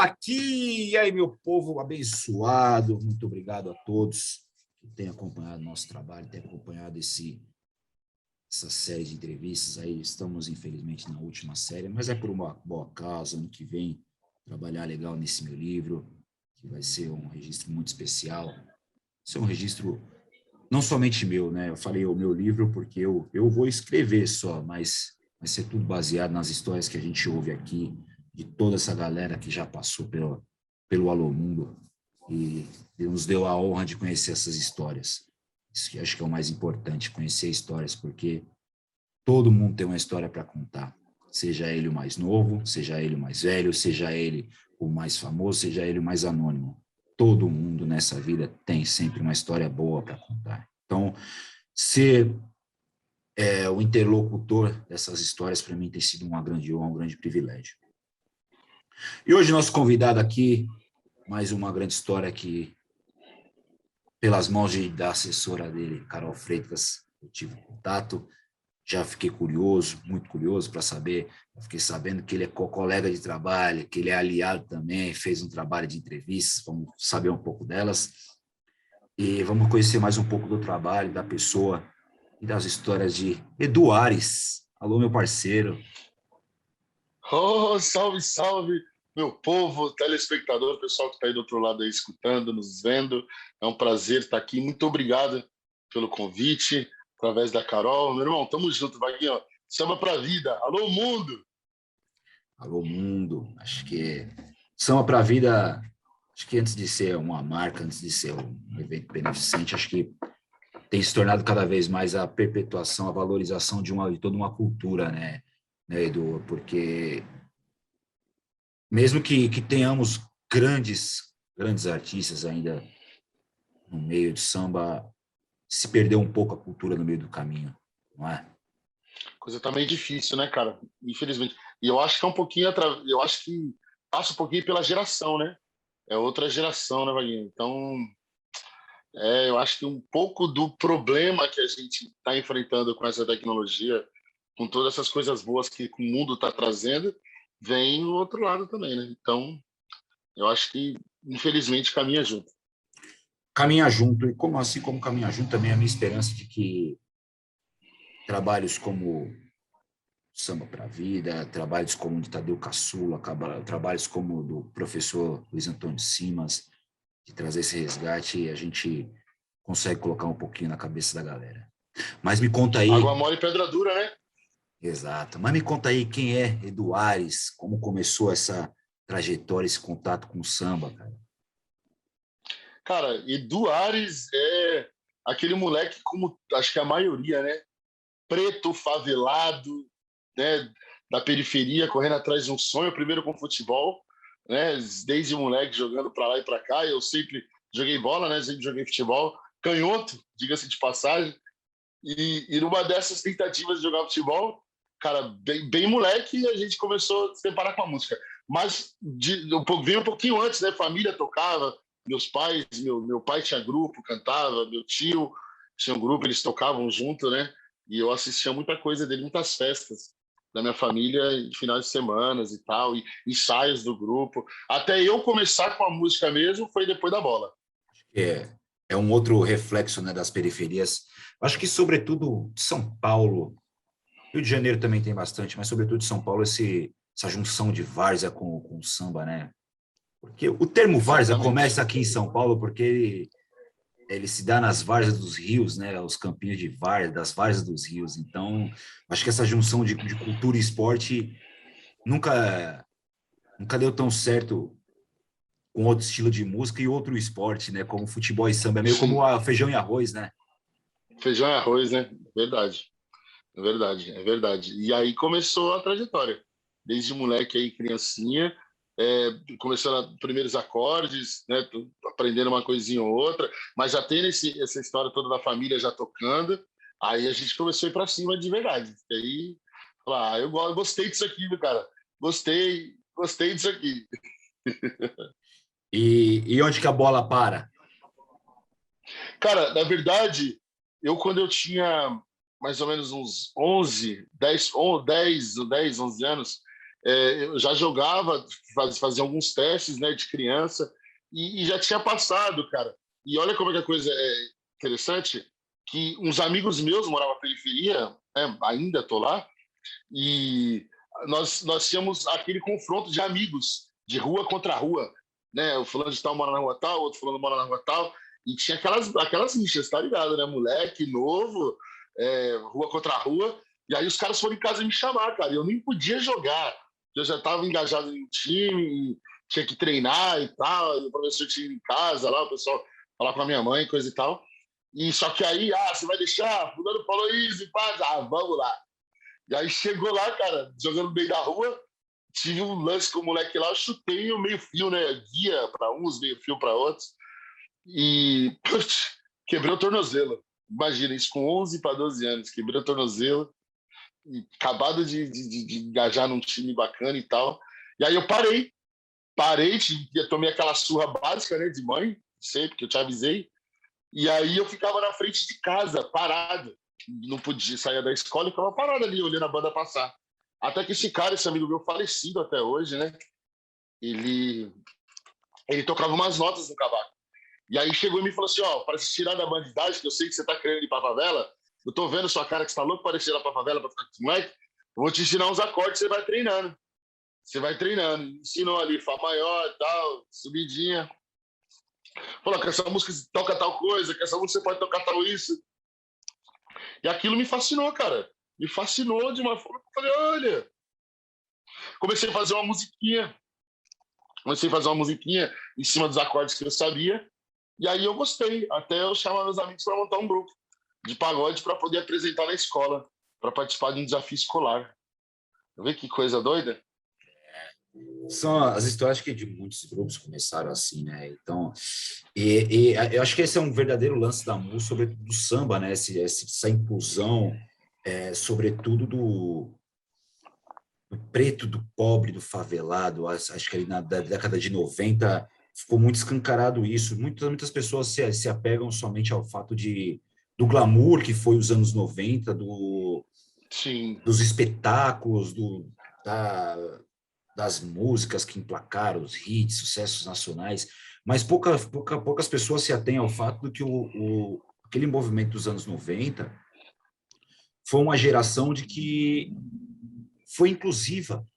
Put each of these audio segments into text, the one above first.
aqui! E aí, meu povo abençoado, muito obrigado a todos que têm acompanhado nosso trabalho, têm acompanhado essa série de entrevistas aí. Estamos, infelizmente, na última série, mas é por uma boa causa. Ano que vem, trabalhar legal nesse meu livro, que vai ser um registro muito especial. Vai ser um registro não somente meu, né? Eu falei o meu livro porque eu vou escrever só, mas vai ser tudo baseado nas histórias que a gente ouve aqui, de toda essa galera que já passou pelo Alô Mundo e nos deu a honra de conhecer essas histórias. Isso que acho que é o mais importante, conhecer histórias, porque todo mundo tem uma história para contar, seja ele o mais novo, seja ele o mais velho, seja ele o mais famoso, seja ele o mais anônimo. Todo mundo nessa vida tem sempre uma história boa para contar. Então, ser o interlocutor dessas histórias, para mim, tem sido uma grande honra, um grande privilégio. E hoje, nosso convidado aqui, mais uma grande história que, pelas mãos da assessora dele, Carol Freitas, eu tive contato. Já fiquei curioso, muito curioso para saber. Eu fiquei sabendo que ele é colega de trabalho, que ele é aliado também, fez um trabalho de entrevistas. Vamos saber um pouco delas. E vamos conhecer mais um pouco do trabalho, da pessoa e das histórias de Edu Ares. Alô, meu parceiro. Oh, salve, salve, meu povo, telespectador, pessoal que está aí do outro lado aí escutando, nos vendo. É um prazer estar aqui. Muito obrigado pelo convite, através da Carol. Meu irmão, tamo junto, Vaguinho. Samba pra vida. Alô, mundo! Alô, mundo. Acho que Samba para a Vida, acho que antes de ser uma marca, antes de ser um evento beneficente, acho que tem se tornado cada vez mais a perpetuação, a valorização de toda uma cultura, né, Edu? Porque mesmo que tenhamos grandes artistas ainda no meio de samba, se perdeu um pouco a cultura no meio do caminho, não é? Coisa tá meio difícil, né, cara? Infelizmente. E eu acho que é um pouquinho, eu acho que passa um pouquinho pela geração, né? É outra geração, né, Vaguinho? Então, eu acho que um pouco do problema que a gente está enfrentando com essa tecnologia, com todas essas coisas boas que o mundo está trazendo, vem do outro lado também, né? Então, eu acho que, infelizmente, caminha junto. Caminhar junto, e como assim como caminhar junto também é a minha esperança de que trabalhos como Samba para a Vida, trabalhos como o de Tadeu Caçula, trabalhos como o do professor Luiz Antônio Simas, de trazer esse resgate, a gente consegue colocar um pouquinho na cabeça da galera. Mas me conta aí. Água mole e pedra dura, né? Exato. Mas me conta aí quem é Edu Ares, como começou essa trajetória, esse contato com o samba, cara. Cara, Edu Ares é aquele moleque, como acho que a maioria, né? Preto, favelado, né? Da periferia, correndo atrás de um sonho, primeiro com futebol, né? Desde moleque jogando para lá e para cá. Eu sempre joguei bola, né? Sempre joguei futebol. Canhoto, diga-se de passagem. E numa dessas tentativas de jogar futebol, cara, bem moleque, a gente começou a se deparar com a música. Mas veio um pouquinho antes, né? Família tocava, meus pais, meu pai tinha grupo, cantava, meu tio tinha um grupo, eles tocavam junto, né? E eu assistia muita coisa dele, muitas festas da minha família, de finais de semanas e tal, e ensaios do grupo. Até eu começar com a música mesmo foi depois da bola. É um outro reflexo, né, das periferias. Acho que, sobretudo, de São Paulo, Rio de Janeiro também tem bastante, mas, sobretudo, de São Paulo, essa junção de várzea com o samba, né? Porque o termo várzea Exatamente. começa aqui em São Paulo porque ele se dá nas várzeas dos rios, né? Os campinhos de várzea, das várzeas dos rios. Então, acho que essa junção de cultura e esporte nunca, nunca deu tão certo com outro estilo de música e outro esporte, né? Como futebol e samba. É meio como Sim, feijão e arroz, né? feijão e arroz, né? Verdade. É verdade, é verdade. E aí começou a trajetória. Desde moleque aí, criancinha, começando a primeiros acordes, né, aprendendo uma coisinha ou outra, mas já tendo essa história toda da família já tocando, aí a gente começou a ir para cima de verdade. E aí, falar, eu gostei disso aqui, meu cara. Gostei disso aqui. E onde que a bola para? Cara, na verdade, quando eu tinha mais ou menos uns 11, 10, 10, 11 anos, eu já jogava, fazia alguns testes, né, de criança, e já tinha passado, cara. E olha como é que a coisa é interessante, que uns amigos meus moravam na periferia, né, ainda tô lá, e nós tínhamos aquele confronto de amigos, de rua contra rua, né? O fulano de tal mora na rua tal, outro fulano mora na rua tal, e tinha aquelas rixas, tá ligado, né? Moleque novo, rua contra rua, e aí os caras foram em casa me chamar, cara, e eu nem podia jogar, eu já estava engajado em um time, tinha que treinar e tal, e o professor tinha ido em casa lá, o pessoal falar com a minha mãe, coisa e tal, e só que aí, você vai deixar? Fulano falou isso, e pá, vamos lá. E aí chegou lá, cara, jogando no meio da rua, tive um lance com o moleque lá, eu chutei o meio-fio, né? Guia para uns, meio-fio para outros, e putz, quebrei o tornozelo. Imagina, isso com 11 para 12 anos, quebrei o tornozelo, e acabado de engajar num time bacana e tal. E aí eu parei, tomei aquela surra básica, né, de mãe, sempre que eu te avisei, e aí eu ficava na frente de casa, parado. Não podia sair da escola e ficava parado ali, olhando a banda passar. Até que esse cara, esse amigo meu, falecido até hoje, né? Ele tocava umas notas no cavaco. E aí chegou e me falou assim, para se tirar da bandidagem, que eu sei que você tá querendo ir pra favela, eu tô vendo sua cara que você tá louco para ir lá pra favela, pra ficar com esse moleque, eu vou te ensinar uns acordes, você vai treinando. Você vai treinando. Ensinou ali, Fá maior e tal, subidinha. Falou que essa música toca tal coisa, que essa música você pode tocar tal isso. E aquilo me fascinou, cara. Me fascinou de uma forma que eu falei, olha. Comecei a fazer uma musiquinha. Em cima dos acordes que eu sabia. E aí eu gostei. Até eu chamar meus amigos para montar um grupo de pagode para poder apresentar na escola, para participar de um desafio escolar. Vê que coisa doida? São as histórias que de muitos grupos começaram assim, né? Então, e eu acho que esse é um verdadeiro lance da música, sobretudo do samba, né? Essa inclusão, sobretudo do preto, do pobre, do favelado. Acho que ali na década de 90 ficou muito escancarado isso. Muitas pessoas se apegam somente ao fato do glamour que foi os anos 90, Sim. dos espetáculos, das músicas que emplacaram os hits, sucessos nacionais, mas poucas pessoas se atêm ao fato de que aquele movimento dos anos 90 foi uma geração de que foi inclusiva,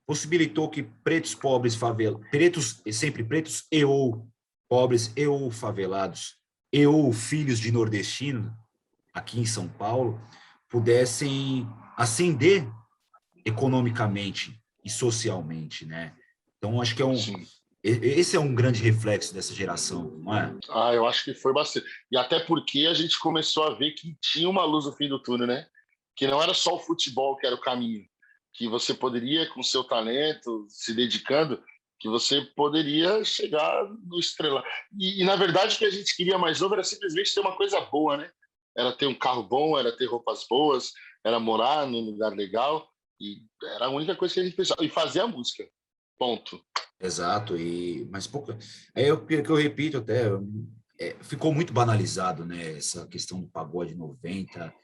possibilitou que pretos, pobres, favelados, sempre pretos e ou pobres e ou favelados e ou filhos de nordestino, aqui em São Paulo, pudessem ascender economicamente e socialmente, né? Então, acho que esse é um grande reflexo dessa geração, não é? Eu acho que foi bastante. E até porque a gente começou a ver que tinha uma luz no fim do túnel, né? Que não era só o futebol que era o caminho, que você poderia, com seu talento, se dedicando, que você poderia chegar no estrela. E na verdade, o que a gente queria mais novo era simplesmente ter uma coisa boa, né? Era ter um carro bom, era ter roupas boas, era morar num lugar legal, e era a única coisa que a gente pensava. E fazer a música. Ponto. Exato, mas pouco. Que eu repito até, ficou muito banalizado, né? Essa questão do pagode 90,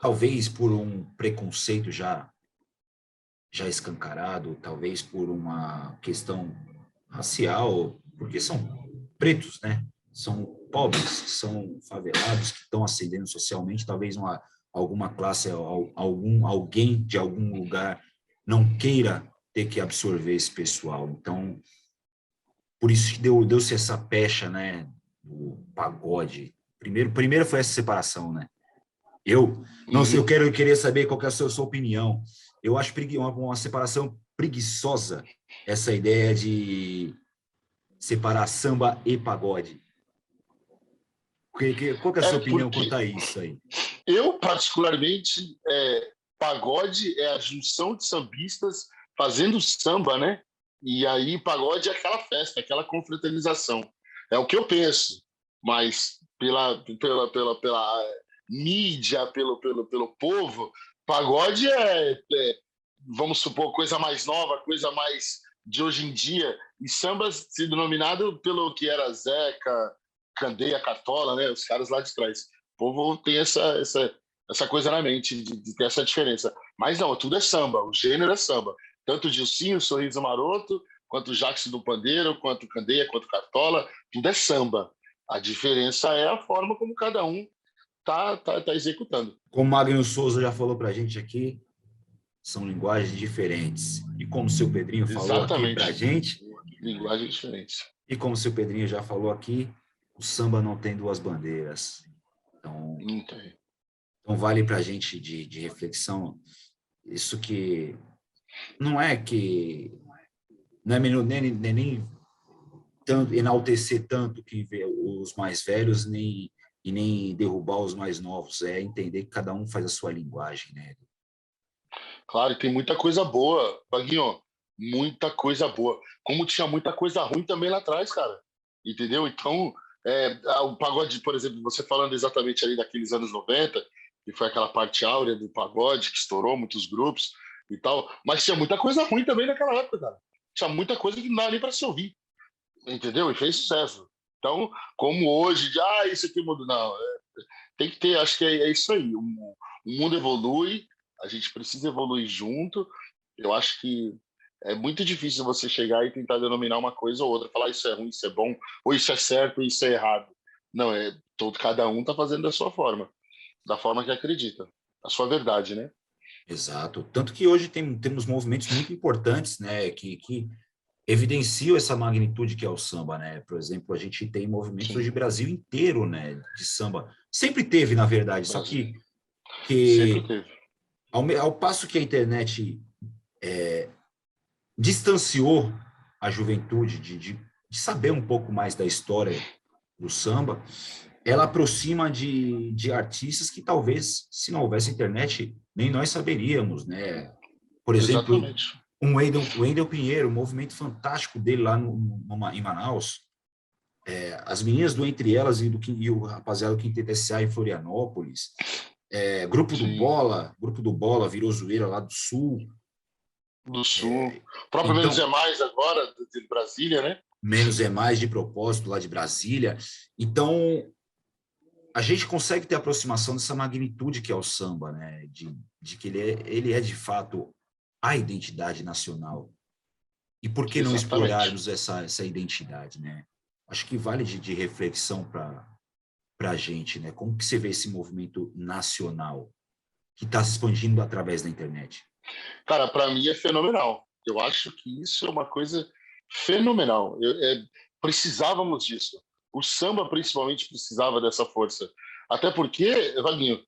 talvez por um preconceito já escancarado, talvez por uma questão racial, porque são pretos, né? São pobres, são favelados que estão ascendendo socialmente, talvez alguma classe, alguém de algum lugar não queira ter que absorver esse pessoal. Então, por isso que deu-se essa pecha, né, do pagode. Primeiro foi essa separação, né? Eu não sei, eu queria saber qual que é a sua opinião. Eu acho uma separação preguiçosa essa ideia de separar samba e pagode. Qual que é a sua opinião quanto a isso aí? Eu, particularmente, pagode é a junção de sambistas fazendo samba, né? E aí pagode é aquela festa, aquela confraternização. É o que eu penso, mas pela mídia, pelo povo, pagode vamos supor, coisa mais nova, coisa mais de hoje em dia, e samba se denominado pelo que era Zeca, Candeia, Cartola, né? Os caras lá de trás. O povo tem essa coisa na mente de ter essa diferença. Mas não, tudo é samba, o gênero é samba. Tanto o Gilcinho, o Sorriso Maroto, quanto o Jackson do Pandeiro, quanto o Candeia, quanto o Cartola, tudo é samba. A diferença é a forma como cada um tá executando. Como Magno Souza já falou para a gente aqui, são linguagens diferentes. E como o seu Pedrinho falou aqui para a Exatamente. gente, Linguagem diferente. e como o seu Pedrinho já falou aqui, o samba não tem duas bandeiras. Não tem. Então vale para a gente de reflexão isso que não é que não é nem tanto, enaltecer tanto que os mais velhos e nem derrubar os mais novos, é entender que cada um faz a sua linguagem, né? Claro, e tem muita coisa boa, Vaguinho, muita coisa boa. Como tinha muita coisa ruim também lá atrás, cara. Entendeu? Então, o pagode, por exemplo, você falando exatamente ali daqueles anos 90, que foi aquela parte áurea do pagode, que estourou muitos grupos e tal, mas tinha muita coisa ruim também naquela época, cara. Tinha muita coisa que não dava nem para se ouvir, entendeu? E fez sucesso. Então, como hoje, isso aqui mudou. Não, tem que ter, acho que é isso aí. O mundo evolui, a gente precisa evoluir junto. Eu acho que é muito difícil você chegar e tentar denominar uma coisa ou outra, falar isso é ruim, isso é bom, ou isso é certo, ou isso é errado. Não, cada um está fazendo da sua forma, da forma que acredita, a sua verdade, né? Exato. Tanto que hoje temos movimentos muito importantes, né, que evidenciam essa magnitude que é o samba, né? Por exemplo, a gente tem movimentos Sim, hoje Brasil inteiro, né, de samba. Sempre teve, na verdade, só Brasil. Sempre que teve. ao passo que a internet distanciou a juventude de saber um pouco mais da história do samba, ela aproxima de artistas que talvez, se não houvesse internet, nem nós saberíamos, né? Por exemplo, Exatamente. o Wendel Pinheiro, um movimento fantástico dele lá em Manaus, as meninas do Entre Elas e o rapaziada do Quinteto S.A. em Florianópolis, Sim. Grupo do Bola virou zoeira lá do Sul. Do Sul. O próprio Menos Então, é Mais agora, de Brasília, né? Menos é Mais de propósito lá de Brasília. Então, a gente consegue ter aproximação dessa magnitude que é o samba, né? De que ele é de fato a identidade nacional. E por que não Exatamente. explorarmos essa identidade, né? Acho que vale de reflexão para a gente, né? Como que você vê esse movimento nacional que está se expandindo através da internet? Cara, para mim é fenomenal. Eu acho que isso é uma coisa fenomenal. Precisávamos disso. O samba, principalmente, precisava dessa força. Até porque, Vaguinho,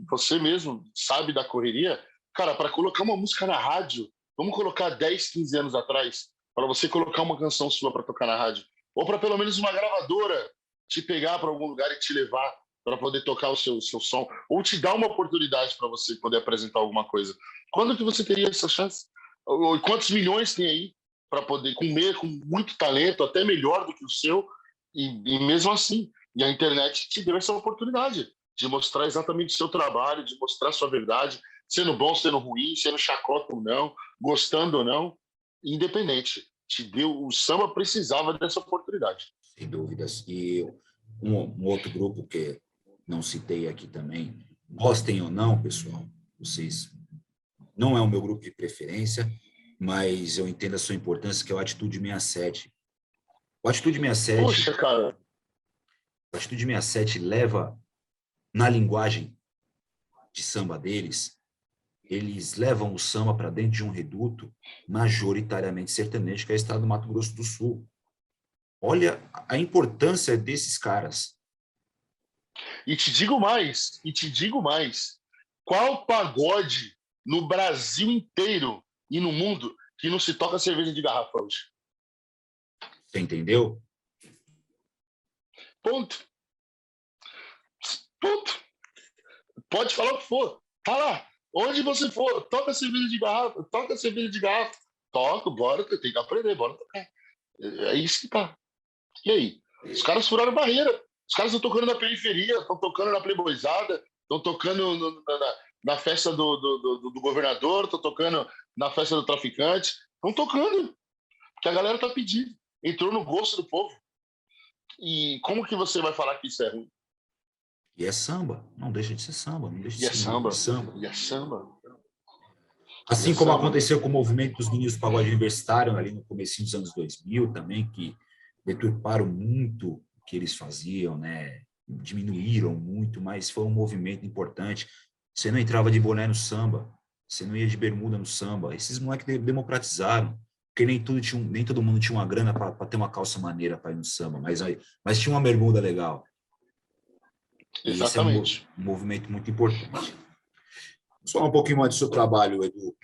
você mesmo sabe da correria. Cara, para colocar uma música na rádio, vamos colocar 10, 15 anos atrás, para você colocar uma canção sua para tocar na rádio. Ou para pelo menos uma gravadora te pegar para algum lugar e te levar para poder tocar o seu som. Ou te dar uma oportunidade para você poder apresentar alguma coisa. Quando que você teria essa chance? Ou quantos milhões tem aí para poder comer com muito talento, até melhor do que o seu, e mesmo assim, e a internet te deu essa oportunidade de mostrar exatamente o seu trabalho, de mostrar a sua verdade, sendo bom, sendo ruim, sendo chacota ou não, gostando ou não, independente. O samba precisava dessa oportunidade. Sem dúvidas. E um outro grupo que não citei aqui também, gostem ou não, pessoal, vocês não é o meu grupo de preferência, mas eu entendo a sua importância, que é o Atitude 67. O Atitude 67, Poxa, cara, o Atitude 67 leva na linguagem de samba deles, eles levam o samba para dentro de um reduto majoritariamente sertanejo, que é o estado do Mato Grosso do Sul. Olha a importância desses caras. e te digo mais, qual pagode no Brasil inteiro e no mundo que não se toca cerveja de garrafa hoje? Você entendeu? Ponto. Ponto. Pode falar o que for. Tá lá. Onde você for, toca cerveja de garrafa, toca cerveja de garrafa. Toca, bora, tem que aprender, bora tocar. É isso que tá. E aí? Os caras furaram barreira. Os caras estão tocando na periferia, estão tocando na Playboyzada, estão tocando na festa do governador, estão tocando na festa do traficante. Estão tocando, porque a galera tá pedindo. Entrou no gosto do povo. E como que você vai falar que isso é ruim? E é samba, não deixa de ser samba, não deixa de E é ser um grupo de samba. samba. E é samba. Assim como aconteceu com o movimento dos meninos do pagode universitário, ali no começo dos anos 2000 também, que deturparam muito o que eles faziam, né? Diminuíram muito, mas foi um movimento importante. Você não entrava de boné no samba, você não ia de bermuda no samba. Esses moleques democratizaram, porque nem todo mundo tinha uma grana para ter uma calça maneira para ir no samba, mas tinha uma bermuda legal. E esse é Exatamente. um movimento muito importante. Vamos falar um pouquinho mais do seu trabalho, Edu.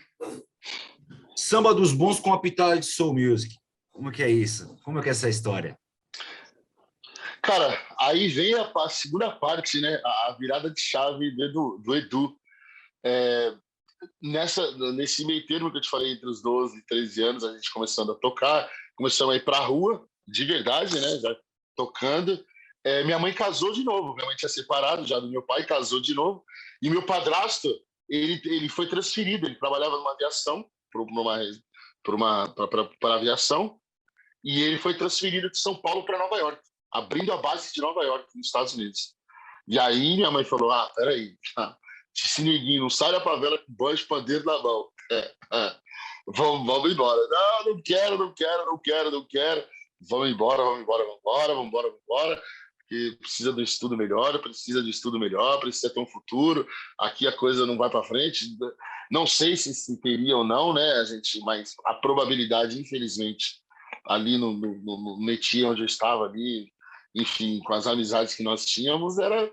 Samba dos Bons com a pitada de Soul Music. Como que é isso? Como que é essa história? Cara, aí vem a segunda parte, né? A virada de chave do Edu. É, nesse meio termo que eu te falei, entre os 12 e 13 anos, a gente começando a tocar, começamos a ir para a rua, de verdade, né? Já tocando. Minha mãe casou de novo, minha mãe tinha separado já do meu pai, casou de novo. E meu padrasto, ele foi transferido, ele trabalhava numa aviação, para aviação, e ele foi transferido de São Paulo para Nova York, abrindo a base de Nova York, nos Estados Unidos. E aí minha mãe falou, peraí, esse neguinho não sai da favela com banjo de pandeiro na mão. Vamos embora. Não quero. Vamos embora. Porque precisa de um estudo melhor, precisa ter um futuro. Aqui a coisa não vai para frente. Não sei se teria ou não, né, gente, mas a probabilidade, infelizmente, ali no Neti, onde eu estava ali, enfim, com as amizades que nós tínhamos, era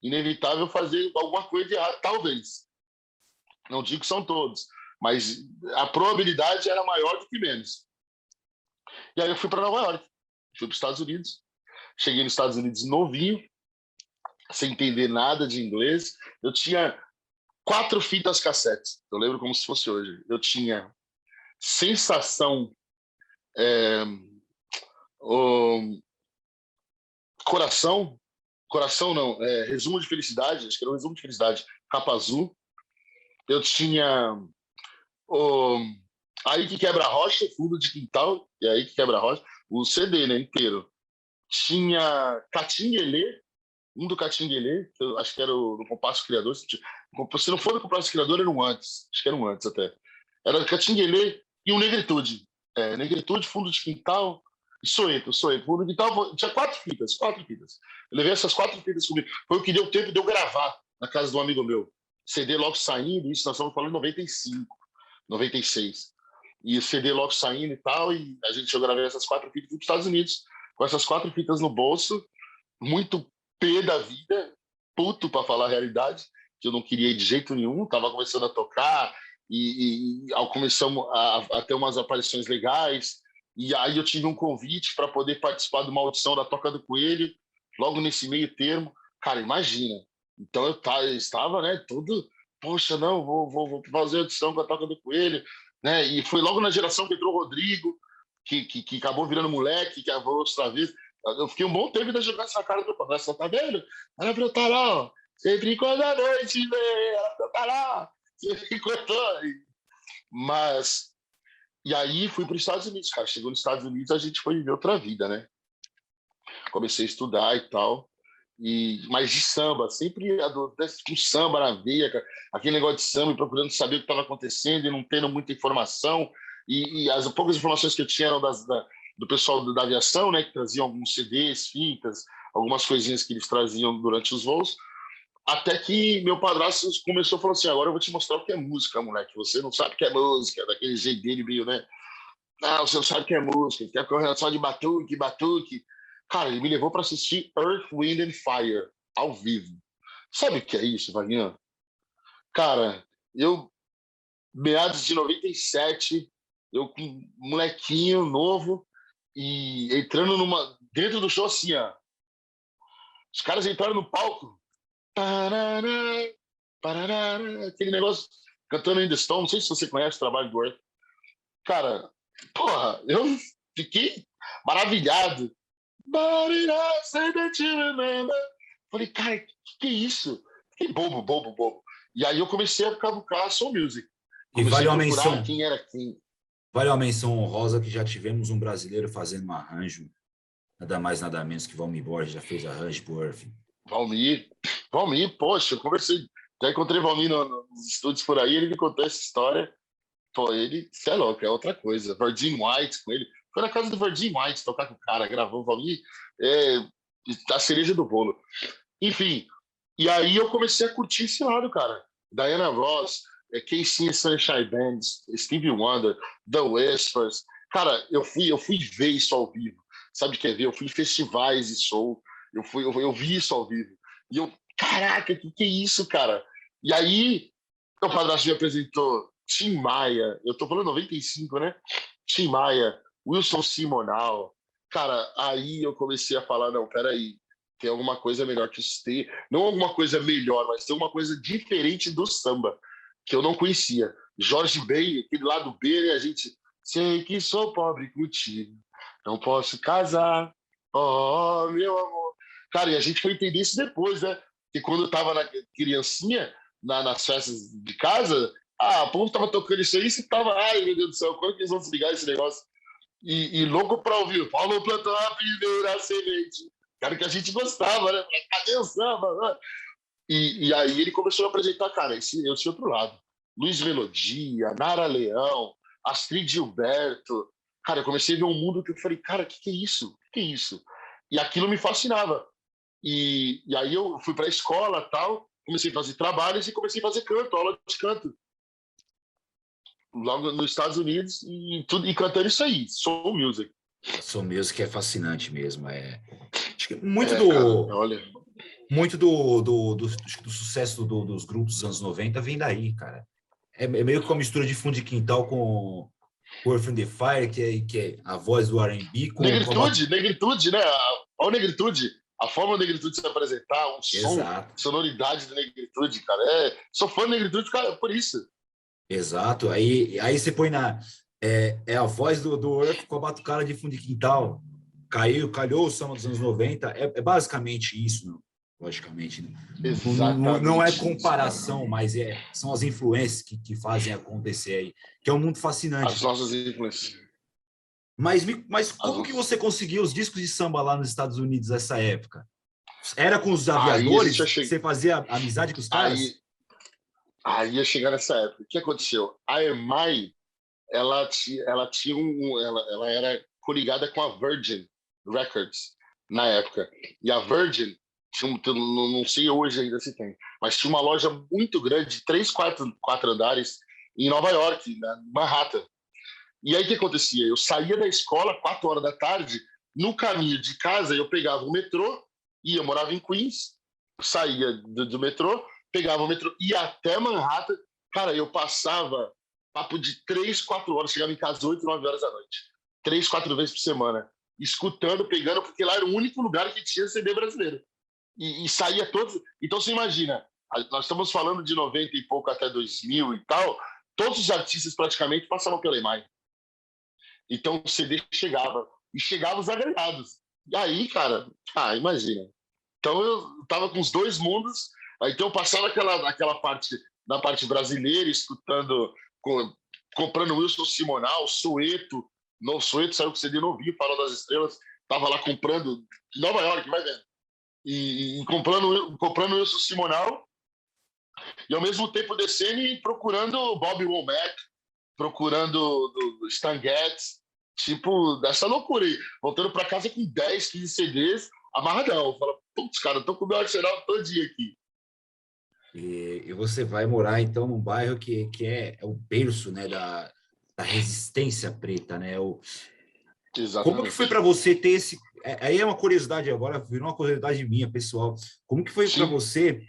inevitável fazer alguma coisa de errado, talvez. Não digo que são todos, mas a probabilidade era maior do que menos. E aí eu fui para Nova York, fui para os Estados Unidos. Cheguei nos Estados Unidos novinho, sem entender nada de inglês. Eu tinha 4 fitas cassetes, eu lembro como se fosse hoje. Eu tinha Sensação, Coração não, Resumo de Felicidade, acho que era um Resumo de Felicidade, capa azul. Eu tinha Aí que Quebra a Rocha, Fundo de Quintal, e Aí que Quebra a Rocha, o CD, né, inteiro. Tinha Catinguelê, um do Catinguelê, que eu acho que era no Compasso Criador. Se não for no Compasso Criador, era um antes, acho que era um antes até. Era Catinguelê e o Negritude. Negritude, Fundo de Quintal e Soeto. Fundo de Quintal, tinha 4 fitas. Eu levei essas 4 fitas comigo. Foi o que deu tempo de eu gravar na casa de um amigo meu. CD logo saindo, isso nós estamos falando em 95, 96. E o CD logo saindo e tal, e eu gravei essas 4 fitas para os Estados Unidos, com essas 4 fitas no bolso, muito pé da vida, puto para falar a realidade, que eu não queria ir de jeito nenhum, estava começando a tocar, e começamos a ter umas aparições legais, e aí eu tive um convite para poder participar de uma audição da Toca do Coelho, logo nesse meio termo. Cara, imagina. Então eu estava, né, tudo, poxa, não, vou fazer audição com a Toca do Coelho, né? E foi logo na geração que entrou o Rodrigo, que acabou virando moleque, que avou outra vez. Eu fiquei um bom tempo ainda jogando essa cara do padrasto, tá vendo? Ela pra eu estar lá, sempre quando a noite vem, ela pra eu estar lá, sempre quando... Mas, e aí fui para os Estados Unidos, cara. Chegou nos Estados Unidos, a gente foi viver outra vida, né? Comecei a estudar e tal, mas de samba, sempre com samba na veia, cara. Aquele negócio de samba, procurando saber o que estava acontecendo e não tendo muita informação. E as poucas informações que eu tinha eram do pessoal da aviação, né, que traziam alguns CDs, fitas, algumas coisinhas que eles traziam durante os voos. Até que meu padrasto começou a falar assim: agora eu vou te mostrar o que é música, moleque. Você não sabe o que é música, daquele jeito dele meio, né? Não, você não sabe o que é música, quer correr só de batuque. Cara, ele me levou para assistir Earth, Wind and Fire, ao vivo. Sabe o que é isso, Vaguinho? Cara, meados de 97, eu com um molequinho novo, e entrando dentro do show assim, ó. Os caras entraram no palco, parará, parará, aquele negócio, cantando In The Stone, não sei se você conhece o trabalho do Earth. Cara, porra, eu fiquei maravilhado. But I say that you remember. Falei, cara, que é isso? Que bobo. E aí eu comecei a cavucar Soul Music. Comecei a procurar quem era quem. Vale uma menção honrosa que já tivemos um brasileiro fazendo um arranjo, nada mais, nada menos que Valmir Borges já fez arranjo pro Earth. Valmir, poxa, eu conversei, já encontrei Valmir nos estúdios por aí, ele me contou essa história. Pô, ele, você é louco, é outra coisa. Virgin White com ele. Foi na casa do Virgin White tocar com o cara, gravou o Valmir, a cereja do bolo. Enfim, e aí eu comecei a curtir esse lado, cara. Diana Ross, Casey and Sunshine Band, Stevie Wonder, The Whispers. Cara, eu fui ver isso ao vivo. Sabe o que é ver? Eu fui em festivais de show, eu vi isso ao vivo. E eu, caraca, que é isso, cara? E aí, o padrasto me apresentou Tim Maia, eu tô falando 95, né? Tim Maia, Wilson Simonal. Cara, aí eu comecei a falar, não, peraí, tem alguma coisa melhor que isso. Não alguma coisa melhor, mas tem uma coisa diferente do samba, que eu não conhecia. Jorge Ben, aquele lado B, né? A gente, sei que sou pobre contigo, não posso casar, oh, meu amor. Cara, e a gente foi entender isso depois, né? Que quando eu tava criancinha, nas festas de casa, o povo tava tocando isso aí, você tava, ai meu Deus do céu, quando que eles vão desligar esse negócio? E louco pra ouvir, Paulo plantou a primeira semente. Cara, que a gente gostava, né? Cadê o samba? Né? E aí ele começou a apresentar, cara, esse outro lado. Luiz Melodia, Nara Leão, Astrid Gilberto. Cara, eu comecei a ver um mundo que eu falei, cara, o que é isso? O que é isso? E aquilo me fascinava. E aí eu fui para a escola, tal, comecei a fazer trabalhos e comecei a fazer canto, aula de canto. Logo nos Estados Unidos e cantando isso aí, soul music. Soul music é fascinante mesmo. Acho que muito Cara, do, olha. muito do sucesso dos grupos dos anos 90 vem daí, cara. É meio que uma mistura de fundo de quintal com Earth and the Fire, que é a voz do R&B Negritude, né? Olha a negritude. A forma da negritude se apresentar, um som, Exato. sonoridade da negritude, cara. Sou fã da negritude, cara, por isso. Exato. Aí você põe a voz do Earth com a batucada de fundo de quintal. Calhou o samba dos anos 90. É basicamente isso, não? Logicamente. Né? Não é comparação, isso, mas são as influências que fazem acontecer aí, que é um mundo fascinante. As nossas influências. Mas como que você conseguiu os discos de samba lá nos Estados Unidos nessa época? Era com os aviadores? Você fazia amizade com os caras? Aí ia chegar nessa época. O que aconteceu? A EMI, ela era coligada com a Virgin Records na época. E a Virgin, não sei hoje ainda se tem, mas tinha uma loja muito grande, 4 andares, em Nova York, na Manhattan. E aí o que acontecia? Eu saía da escola 4 horas da tarde, no caminho de casa eu pegava o metrô, eu morava em Queens, saía do metrô, pegava o metrô, ia até Manhattan, cara, eu passava papo de 3, 4 horas, chegava em casa 8, 9 horas da noite. 3, 4 vezes por semana, escutando, pegando, porque lá era o único lugar que tinha CD brasileiro. E saía todos... Então você imagina, nós estamos falando de 90 e pouco até 2000 e tal, todos os artistas praticamente passavam pela EMI. Então o CD chegava, e chegava os agregados. E aí, cara, imagina. Então eu tava com os dois mundos, então eu passava aquela parte, na parte brasileira, escutando, comprando Wilson Simonal, Soweto. No Soweto saiu com o CD novinho, Farol das Estrelas, tava lá comprando, em Nova York, vai vendo. E comprando Wilson Simonal, e ao mesmo tempo descendo e procurando Bobby Womack, procurando Stan Getz, tipo, dessa loucura aí. Voltando para casa com 10, 15 CDs, amarradão. Fala, putz, cara, eu tô com o meu arsenal todo dia aqui. E você vai morar, então, num bairro que é o berço, né, da resistência preta, né? Como que foi para você ter esse... Aí é uma curiosidade agora, virou uma curiosidade minha, pessoal. Como que foi para você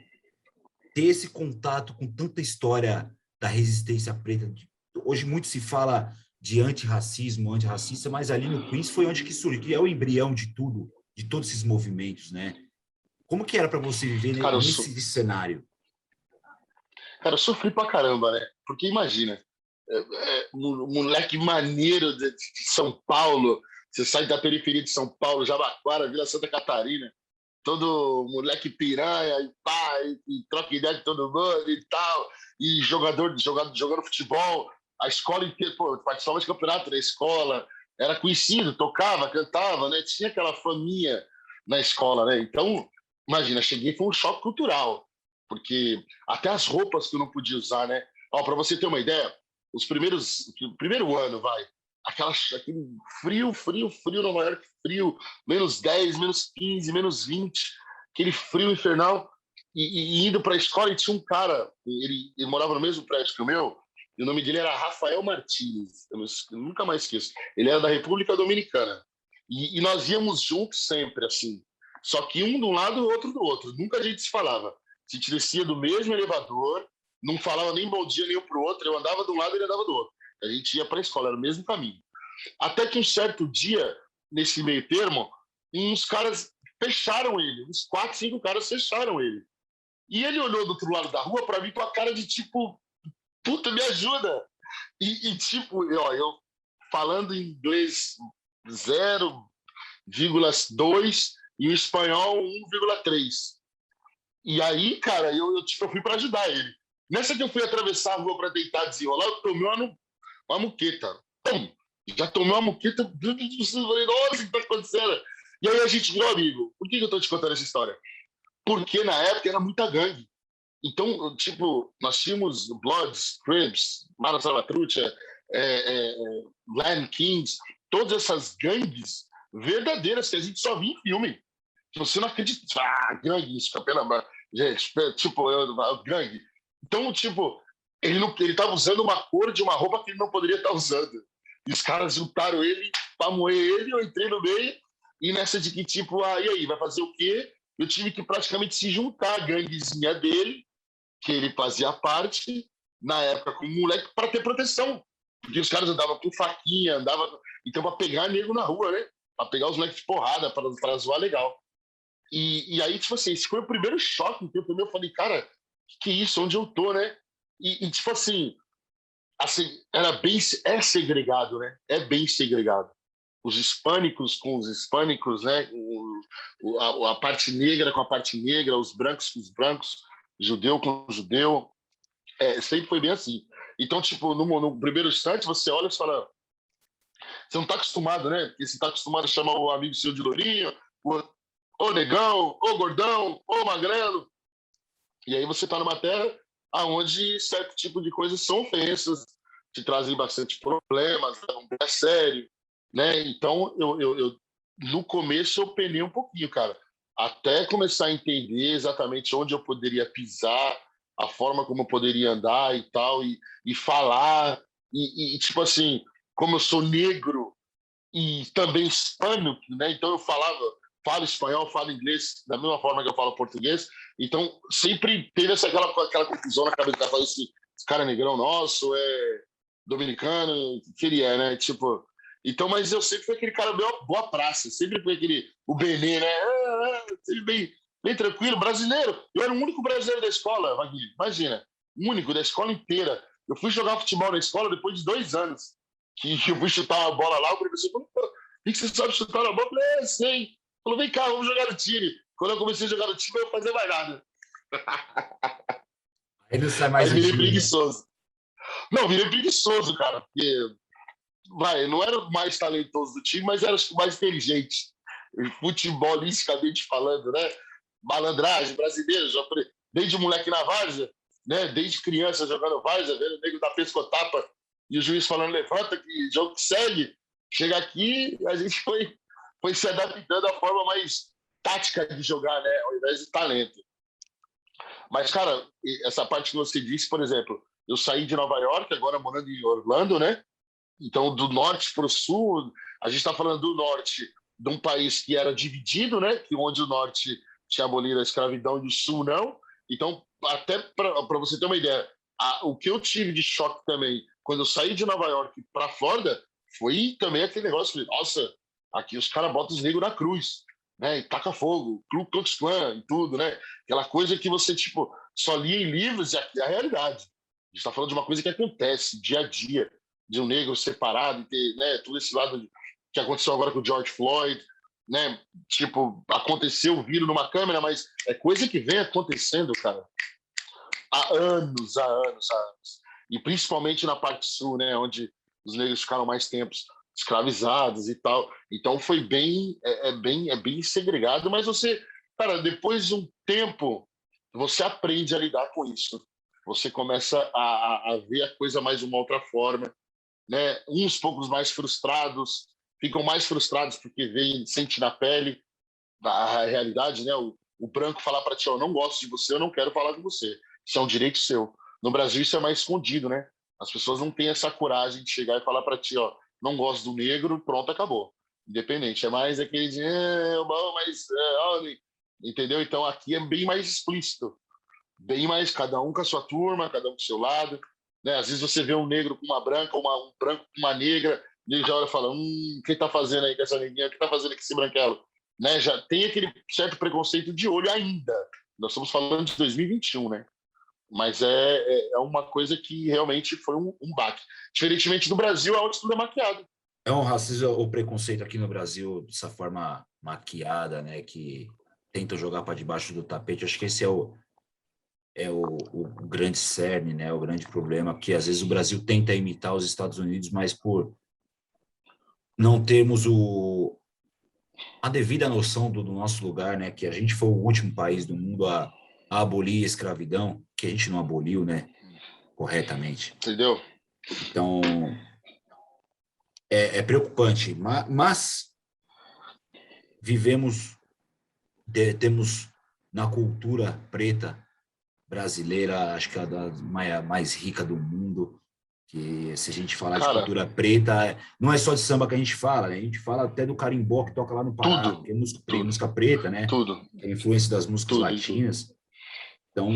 ter esse contato com tanta história da resistência preta? Hoje muito se fala de antirracista, mas ali no Queens foi onde que surgiu, que é o embrião de tudo, de todos esses movimentos, né? Como que era para você viver nesse cenário? Cara, eu sofri pra caramba, né? Porque imagina, moleque maneiro de São Paulo, você sai da periferia de São Paulo, Jabaquara, Vila Santa Catarina, todo moleque piranha e pá, e troca ideia de todo mundo e tal, e jogando futebol, a escola inteira, pô, participava de campeonato da escola, era conhecido, tocava, cantava, né? Tinha aquela faminha na escola, né? Então, imagina, cheguei, foi um choque cultural, porque até as roupas que eu não podia usar, né? Ó, para você ter uma ideia, primeiro ano, vai. Aquele frio, Nova York, frio, -10, -15, -20, aquele frio infernal. E indo para a escola, e tinha um cara, ele morava no mesmo prédio que o meu, e o nome dele era Rafael Martins, eu nunca mais esqueço. Ele era da República Dominicana. E nós íamos juntos sempre, assim. Só que um de um lado e o outro do outro. Nunca a gente se falava. A gente descia do mesmo elevador, não falava nem bom dia nem um para o outro. Eu andava de um lado e ele andava do outro. A gente ia para a escola, era o mesmo caminho. Até que um certo dia, nesse meio termo, uns caras fecharam ele. Uns 4, 5 caras fecharam ele. E ele olhou do outro lado da rua para mim com a cara de tipo, puta, me ajuda. Tipo, eu falando em inglês 0,2 e o espanhol 1,3. E aí, cara, eu fui para ajudar ele. Nessa que eu fui atravessar a rua para tentar desenrolar, eu tomei uma muqueta. Pum! Já tomei uma muqueta. Falei, nossa, o que está acontecendo? E aí a gente virou amigo. Por que eu estou te contando essa história? Porque na época era muita gangue. Então, tipo, nós tínhamos Bloods, Crips, Mara Salvatrucha, Land Kings, todas essas gangues verdadeiras que a gente só via em filme. Você não acredita. Gangue, isso, gente, tipo, gangue. Então, tipo, ele tava usando uma cor de uma roupa que ele não poderia estar usando. E os caras juntaram ele para moer ele, eu entrei no meio, e nessa de que, tipo, e aí, vai fazer o quê? Eu tive que praticamente se juntar à ganguezinha dele, que ele fazia parte, na época, como moleque, para ter proteção. Porque os caras andavam com faquinha, então, para pegar nego na rua, né? Para pegar os moleques de porrada, para zoar legal. E aí, tipo assim, esse foi o primeiro choque que eu falei, cara, que é isso? Onde eu tô, né? Tipo assim, é segregado, né? É bem segregado. Os hispânicos com os hispânicos, né? A parte negra com a parte negra, os brancos com os brancos, judeu com judeu. Sempre foi bem assim. Então, tipo, no primeiro instante, você olha e fala, você não está acostumado, né? Porque você está acostumado a chamar o amigo seu de lourinho, ô negão, ô gordão, ô magrelo. E aí você está numa terra onde certo tipo de coisas são ofensas, te trazem bastante problemas, não é sério, né? Então, eu no começo eu penei um pouquinho, cara, até começar a entender exatamente onde eu poderia pisar, a forma como eu poderia andar e tal, e falar, tipo assim, como eu sou negro e também hispânico, né? Então eu falo espanhol, falo inglês da mesma forma que eu falo português. Então sempre teve aquela confusão na cabeça da esse cara é negrão nosso, é dominicano, o que ele é, né? Tipo, então, mas eu sempre fui aquele cara boa praça, sempre fui o Benê, né? Sempre bem tranquilo, brasileiro. Eu era o único brasileiro da escola, Wagner, imagina, único da escola inteira. Eu fui jogar futebol na escola depois de 2 anos que eu fui chutar uma bola lá, o professor falou, que você sabe chutar na bola? Eu falei, sei. Falou, vem cá, vamos jogar no time. Quando eu comecei a jogar no time, eu não fazia mais nada. Aí não sai mais Aí do virei time, né? preguiçoso. Não, virei preguiçoso, cara, porque não era o mais talentoso do time, mas era o mais inteligente. Futebolisticamente falando, né? Malandragem, brasileiro, desde moleque na várzea, né? Desde criança jogando várzea, vendo o nego da pescotapa e o juiz falando, levanta, que jogo que segue. Chega aqui, a gente foi se adaptando à forma mais tática de jogar, né? Ao invés de talento. Mas, cara, essa parte que você disse, por exemplo, eu saí de Nova York, agora morando em Orlando, né? Então, do norte para o sul, a gente está falando do norte de um país que era dividido, né? Que onde o norte tinha abolido a escravidão e o sul não. Então, até para você ter uma ideia, o que eu tive de choque também quando eu saí de Nova York para Flórida foi também aquele negócio de, nossa, aqui os caras botam os negros na cruz, né? E taca fogo, Ku Klux Klan e tudo, né? Aquela coisa que você, tipo, só lia em livros e aqui é a realidade. A gente está falando de uma coisa que acontece dia a dia, de um negro separado, e ter, né, todo esse lado que aconteceu agora com o George Floyd, né? Tipo, aconteceu vindo numa câmera, mas é coisa que vem acontecendo, cara, há anos, há anos, há anos. E principalmente na parte sul, né, onde os negros ficaram mais tempos escravizados e tal. Então foi bem segregado, mas você, cara, depois de um tempo, você aprende a lidar com isso. você começa a ver a coisa mais de uma outra forma, né? Uns poucos mais frustrados, ficam mais frustrados porque sente na pele a realidade, né? O branco falar para ti, eu não gosto de você, eu não quero falar com você. Isso é um direito seu. No Brasil isso é mais escondido, né? As pessoas não têm essa coragem de chegar e falar para ti, ó, não gosto do negro, pronto, acabou. Independente. É mais aquele de, bom, mas, entendeu? Então aqui é bem mais explícito, bem mais cada um com a sua turma, cada um com o seu lado, né? Às vezes você vê um negro com uma branca, um branco com uma negra, e ele já olha e fala, o que tá fazendo aí com essa neguinha? O que tá fazendo com esse branquelo? Né? Já tem aquele certo preconceito de olho ainda. Nós estamos falando de 2021, né? Mas é uma coisa que realmente foi um baque. Diferentemente do Brasil, onde tudo é maquiado. É um racismo ou preconceito aqui no Brasil, dessa forma maquiada, né, que tentam jogar para debaixo do tapete. Acho que esse o grande cerne, né, o grande problema, que às vezes o Brasil tenta imitar os Estados Unidos, mas por não termos a devida noção do nosso lugar, né, que a gente foi o último país do mundo a abolir a escravidão, que a gente não aboliu, né, corretamente. Entendeu? Então, é preocupante, mas temos na cultura preta brasileira, acho que é a mais rica do mundo, que se a gente falar de cultura preta, não é só de samba que a gente fala, né? A gente fala até do carimbó que toca lá no Pará, que é música preta, né? Tudo. Que é a influência das músicas latinas. Então,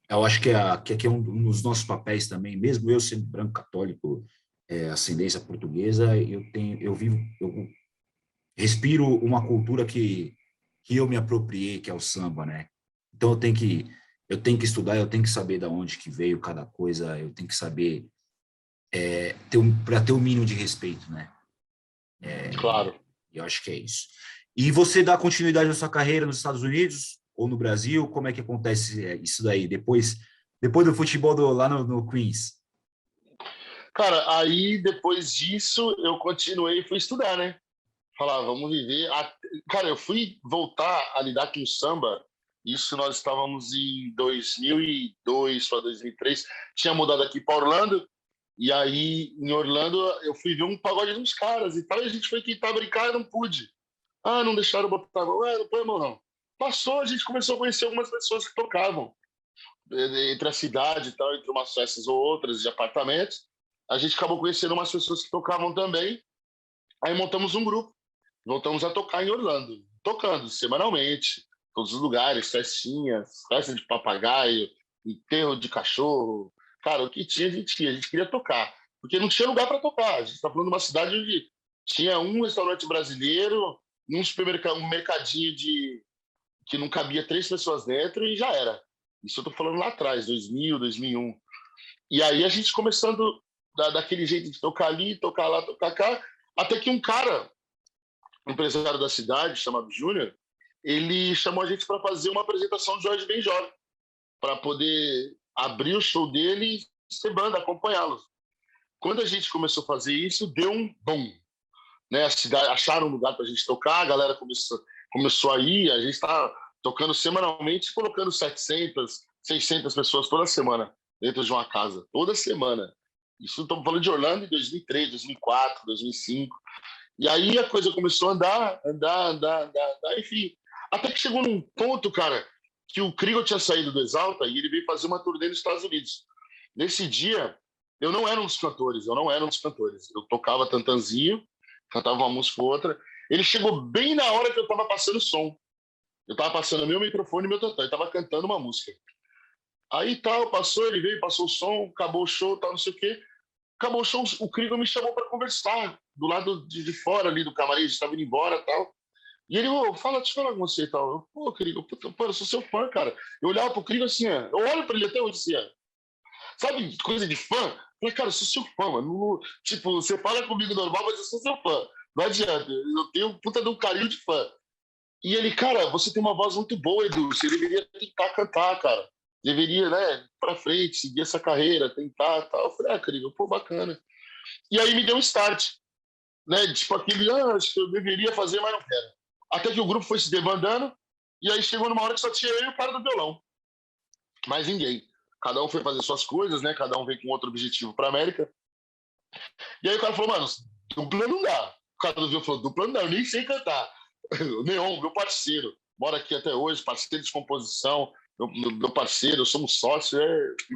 eu acho que aqui é um dos nossos papéis também, mesmo eu sendo branco católico, ascendência portuguesa, eu respiro uma cultura que eu me apropriei, que é o samba, né? Então eu tenho que estudar, eu tenho que saber de onde que veio cada coisa, eu tenho que saber para ter um mínimo de respeito, né? Claro. Eu acho que é isso. E você dá continuidade à sua carreira nos Estados Unidos ou no Brasil? Como é que acontece isso daí depois do futebol lá no Queens? Cara, aí depois disso eu continuei e fui estudar, né? Falar, vamos viver. Cara, eu fui voltar a lidar com o samba. Isso nós estávamos em 2002 para 2003. Tinha mudado aqui para Orlando. E aí, em Orlando, eu fui ver um pagode de uns caras e tal. E a gente foi tentar brincar e não pude. Não deixaram botar. Não põe a mão, não. Passou, a gente começou a conhecer algumas pessoas que tocavam. Entre a cidade e tal, entre umas festas ou outras de apartamentos. A gente acabou conhecendo umas pessoas que tocavam também. Aí montamos um grupo. Voltamos a tocar em Orlando, tocando semanalmente, todos os lugares, festinhas, festa de papagaio, enterro de cachorro. Cara, o que tinha, a gente queria tocar, porque não tinha lugar para tocar. A gente está falando de uma cidade onde tinha um restaurante brasileiro, um mercadinho que não cabia 3 pessoas dentro e já era. Isso eu estou falando lá atrás, 2000, 2001. E aí a gente começando daquele jeito de tocar ali, tocar lá, tocar cá, até que um cara, um empresário da cidade, chamado Júnior, ele chamou a gente para fazer uma apresentação de Jorge Benjor, para poder abrir o show dele e ser banda, acompanhá-los. Quando a gente começou a fazer isso, deu um bom. Né? A cidade, acharam um lugar para a gente tocar, a galera começou a ir, a gente está tocando semanalmente, colocando 700, 600 pessoas toda semana dentro de uma casa, toda semana. Isso estamos falando de Orlando em 2003, 2004, 2005. E aí a coisa começou a andar, enfim. Até que chegou num ponto, cara, que o Krieger tinha saído do Exalta e ele veio fazer uma turnê nos Estados Unidos. Nesse dia, eu não era um dos cantores. Eu tocava tantanzinho, cantava uma música ou outra. Ele chegou bem na hora que eu tava passando som. Eu tava passando meu microfone e meu tantã. Eu tava cantando uma música. Aí tal, passou, ele veio, passou o som, acabou o show, tal, não sei o quê. Acabou o show, o Krieger me chamou para conversar do lado de fora ali do camarim, a gente estava indo embora e tal. E ele, deixa eu falar com você e tal. Eu, Krieger, eu sou seu fã, cara. Eu olhava pro Krieger assim, eu olho para ele até hoje assim, sabe, coisa de fã? Eu falei, cara, eu sou seu fã, mano. Tipo, você fala comigo normal, mas eu sou seu fã. Não adianta, eu tenho puta de um carinho de fã. E ele, cara, você tem uma voz muito boa, Edu, você deveria tentar cantar, cara. Deveria, né, pra frente, seguir essa carreira, tentar tal. Eu falei, Krieger, bacana. E aí me deu um start, né? Tipo aquele, acho que eu deveria fazer, mas não quero. Até que o grupo foi se debandando, e aí chegou numa hora que só tinha eu e o cara do violão. mais ninguém. Cada um foi fazer suas coisas, né? Cada um veio com outro objetivo para a América. E aí o cara falou, mano, dupla não dá. O cara do viu falou, dupla não dá, eu nem sei cantar. O Neon, meu parceiro, mora aqui até hoje, parceiro de composição, meu parceiro, somos sócios,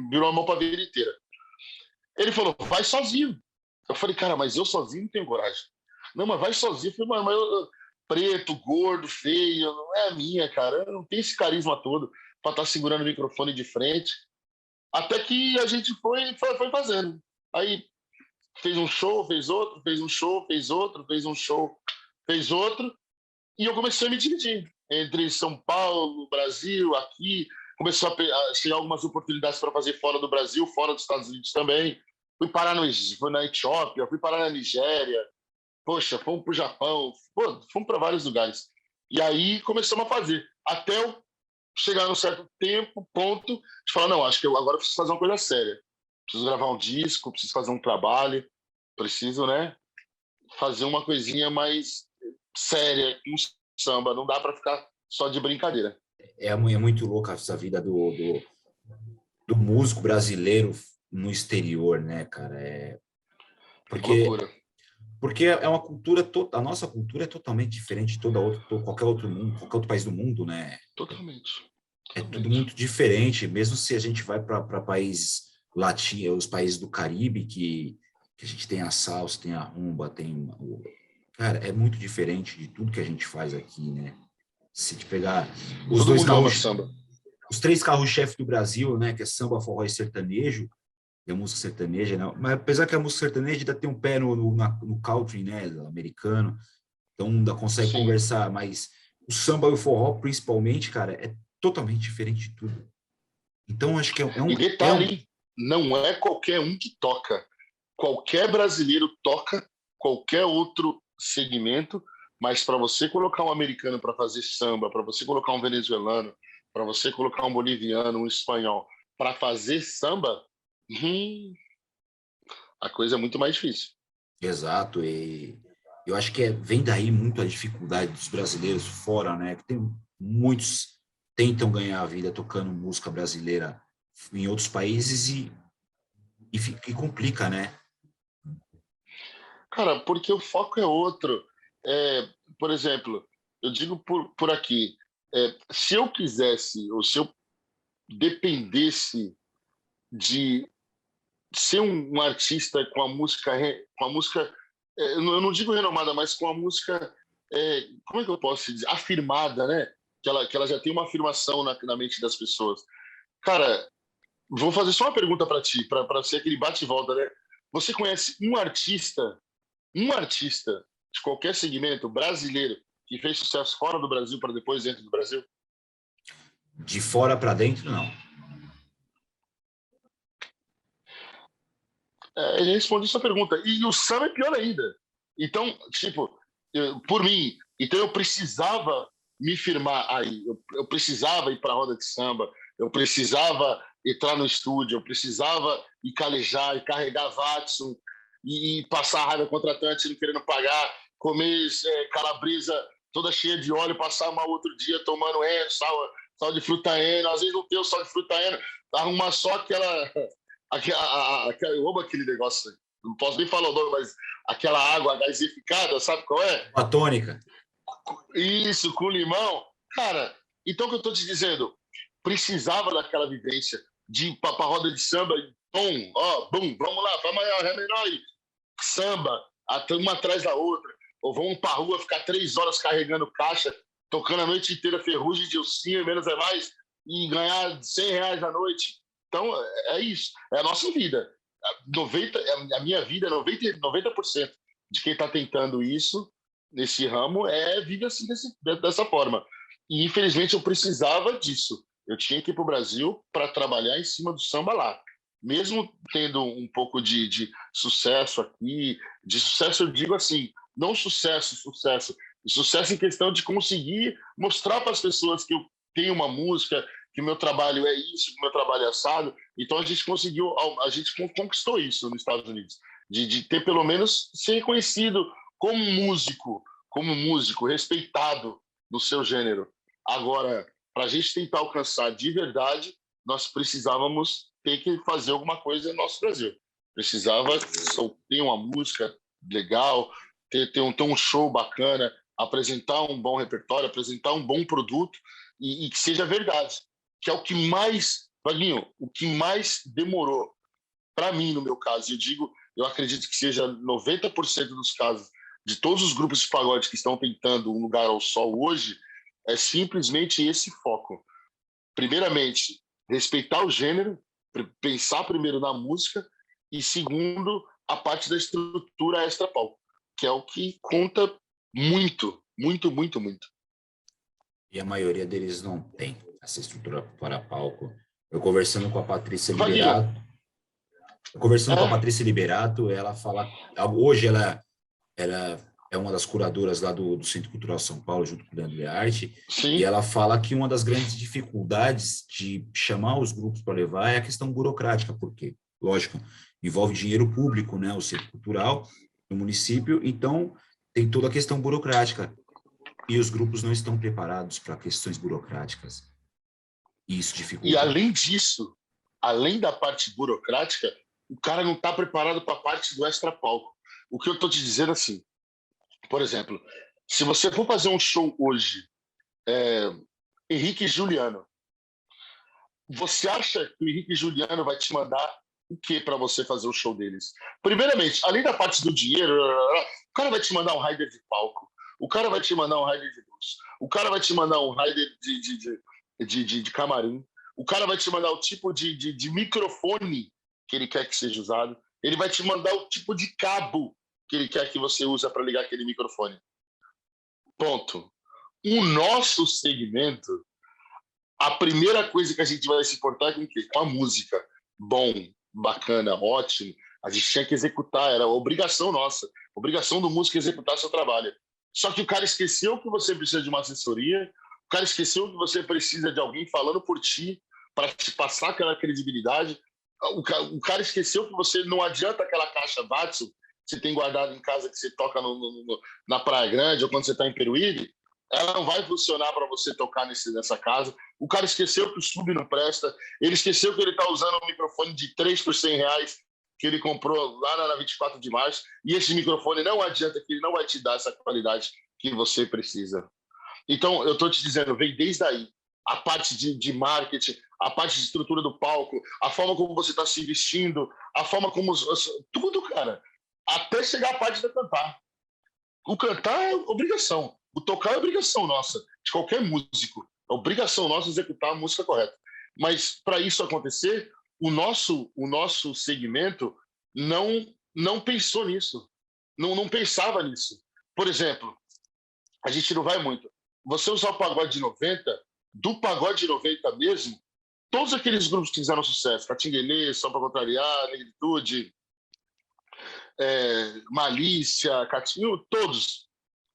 virou a mão para a vida inteira. Ele falou, vai sozinho. Eu falei, cara, mas eu sozinho não tenho coragem. Não, mas vai sozinho. Eu falei, mas eu, preto, gordo, feio, não é a minha, cara. Eu não tenho esse carisma todo para estar segurando o microfone de frente. Até que a gente foi fazendo. Aí fez um show, fez outro, fez um show, fez outro, fez um show, fez outro. E eu comecei a me dividir entre São Paulo, Brasil, aqui. Começou a chegar algumas oportunidades para fazer fora do Brasil, fora dos Estados Unidos também. Fui parar fui na Etiópia, fui parar na Nigéria. Poxa, fomos para o Japão, fomos para vários lugares. E aí começamos a fazer. Até eu chegar num certo tempo, ponto, de falar, não, acho que eu agora preciso fazer uma coisa séria. Preciso gravar um disco, preciso fazer um trabalho, preciso, né, fazer uma coisinha mais séria, um samba. Não dá para ficar só de brincadeira. É muito louca essa vida do músico brasileiro no exterior, né, cara? Porque, Loucura. porque é uma cultura, a nossa cultura é totalmente diferente de qualquer outro mundo, qualquer outro país do mundo, né? Totalmente. É tudo muito diferente, mesmo se a gente vai para países latinos, os países do Caribe, que a gente tem a salsa, tem a rumba, cara, é muito diferente de tudo que a gente faz aqui, né? Se te pegar os Todo dois mundo ama carros, samba. os três carros-chefe do Brasil, né? Que é samba, forró e sertanejo, e a música sertaneja, né? Mas apesar que a música sertaneja ainda tem um pé no country, né? Americano, então ainda consegue Sim. conversar, mas o samba e o forró, principalmente, cara, é totalmente diferente de tudo. Então, acho que E detalhe, não é qualquer um que toca. Qualquer brasileiro toca qualquer outro segmento, mas para você colocar um americano para fazer samba, para você colocar um venezuelano, para você colocar um boliviano, um espanhol para fazer samba, a coisa é muito mais difícil. Exato, e eu acho que vem daí muito a dificuldade dos brasileiros fora, né? Que tem muitos tentam ganhar a vida tocando música brasileira em outros países e complica, né? Cara, porque o foco é outro. Por exemplo, eu digo por aqui, se eu quisesse, ou se eu dependesse de ser um artista com a música eu não digo renomada, mas com a música, como é que eu posso dizer? Afirmada, né? Que ela já tem uma afirmação na mente das pessoas. Cara, vou fazer só uma pergunta para ti, para ser aquele bate e volta, né? Você conhece um artista de qualquer segmento brasileiro que fez sucesso fora do Brasil para depois dentro do Brasil? De fora para dentro, não. Ele responde sua pergunta. E o samba é pior ainda. Então, tipo, por mim, então eu precisava me firmar aí. Eu precisava ir para a roda de samba, eu precisava entrar no estúdio, eu precisava ir calejar e carregar Watson e passar raiva contratante não querendo pagar, comer calabresa toda cheia de óleo, passar mal outro dia tomando sal de frutaeno, às vezes não tem o sal de frutaeno, arrumar só eu amo aquele negócio, não posso nem falar o nome, mas aquela água gasificada, sabe qual é? A tônica. Isso, com limão. Cara, então o que eu estou te dizendo? Precisava daquela vivência de ir para a roda de samba, bum, vamos lá, Fá maior, Ré menor, samba, uma atrás da outra. Ou vamos para a rua ficar 3 horas carregando caixa, tocando a noite inteira Ferrugem, Dilcinho, menos é mais, e ganhar R$100 à noite. Então, é isso. É a nossa vida. A minha vida, 90% de quem está tentando isso, nesse ramo, vive assim, dessa forma. E, infelizmente, eu precisava disso. Eu tinha que ir para o Brasil para trabalhar em cima do samba lá. Mesmo tendo um pouco de sucesso aqui, de sucesso eu digo assim, não sucesso, sucesso em questão de conseguir mostrar para as pessoas que eu tenho uma música, que o meu trabalho é isso, que o meu trabalho é assado. Então a gente conquistou isso nos Estados Unidos, de ter pelo menos ser reconhecido como músico, respeitado no seu gênero. Agora, para a gente tentar alcançar de verdade, nós precisávamos ter que fazer alguma coisa no nosso Brasil. Precisava ter uma música legal, ter um show bacana, apresentar um bom repertório, apresentar um bom produto e que seja verdade, que é o que mais, Vaguinho, o que mais demorou para mim, no meu caso, eu acredito que seja 90% dos casos de todos os grupos de pagode que estão tentando um lugar ao sol hoje, é simplesmente esse foco. Primeiramente, respeitar o gênero, pensar primeiro na música e, segundo, a parte da estrutura extra-palco, que é o que conta muito, muito, muito, muito. E a maioria deles não tem essa estrutura para palco. Eu conversando com a Patrícia Liberato, ela fala... Hoje ela é uma das curadoras lá do Centro Cultural São Paulo, junto com o Leandro Learte, e ela fala que uma das grandes dificuldades de chamar os grupos para levar é a questão burocrática, porque, lógico, envolve dinheiro público, né, o Centro Cultural, no município, então tem toda a questão burocrática, e os grupos não estão preparados para questões burocráticas. E isso dificulta. E além disso, além da parte burocrática, o cara não está preparado para a parte do extra-palco. O que eu estou te dizendo assim, por exemplo, se você for fazer um show hoje, Henrique e Juliano, você acha que o Henrique e Juliano vai te mandar o que para você fazer o show deles? Primeiramente, além da parte do dinheiro, o cara vai te mandar um rider de palco, o cara vai te mandar um rider de luz, o cara vai te mandar um rider de camarim, o cara vai te mandar o tipo de microfone que ele quer que seja usado, ele vai te mandar o tipo de cabo que ele quer que você use para ligar aquele microfone. Ponto. O nosso segmento, a primeira coisa que a gente vai se importar é com o quê? Com a música. Bom, bacana, ótimo. A gente tinha que executar, era obrigação nossa. Obrigação do músico executar seu trabalho. Só que o cara esqueceu que você precisa de uma assessoria, o cara esqueceu que você precisa de alguém falando por ti para te passar aquela credibilidade. O cara esqueceu que você não adianta aquela caixa Watson que você tem guardado em casa, que você toca na Praia Grande ou quando você está em Peruíbe, ela não vai funcionar para você tocar nessa casa. O cara esqueceu que o sub não presta, ele esqueceu que ele está usando um microfone de 3 por R$100 que ele comprou lá na 24 de março, e esse microfone não adianta, que ele não vai te dar essa qualidade que você precisa. Então, eu estou te dizendo, vem desde aí, a parte de marketing, a parte de estrutura do palco, a forma como você está se vestindo, a forma como... Tudo, cara. Até chegar a parte de cantar. O cantar é obrigação. O tocar é obrigação nossa, de qualquer músico. É obrigação nossa executar a música correta. Mas, para isso acontecer, o nosso segmento não pensou nisso. Não pensava nisso. Por exemplo, a gente não vai muito. Você usar o pagode de 90, do pagode de 90 mesmo, todos aqueles grupos que fizeram sucesso, Catinguelê, Só Pra Contrariar, Negritude, Malícia, Catinho, todos.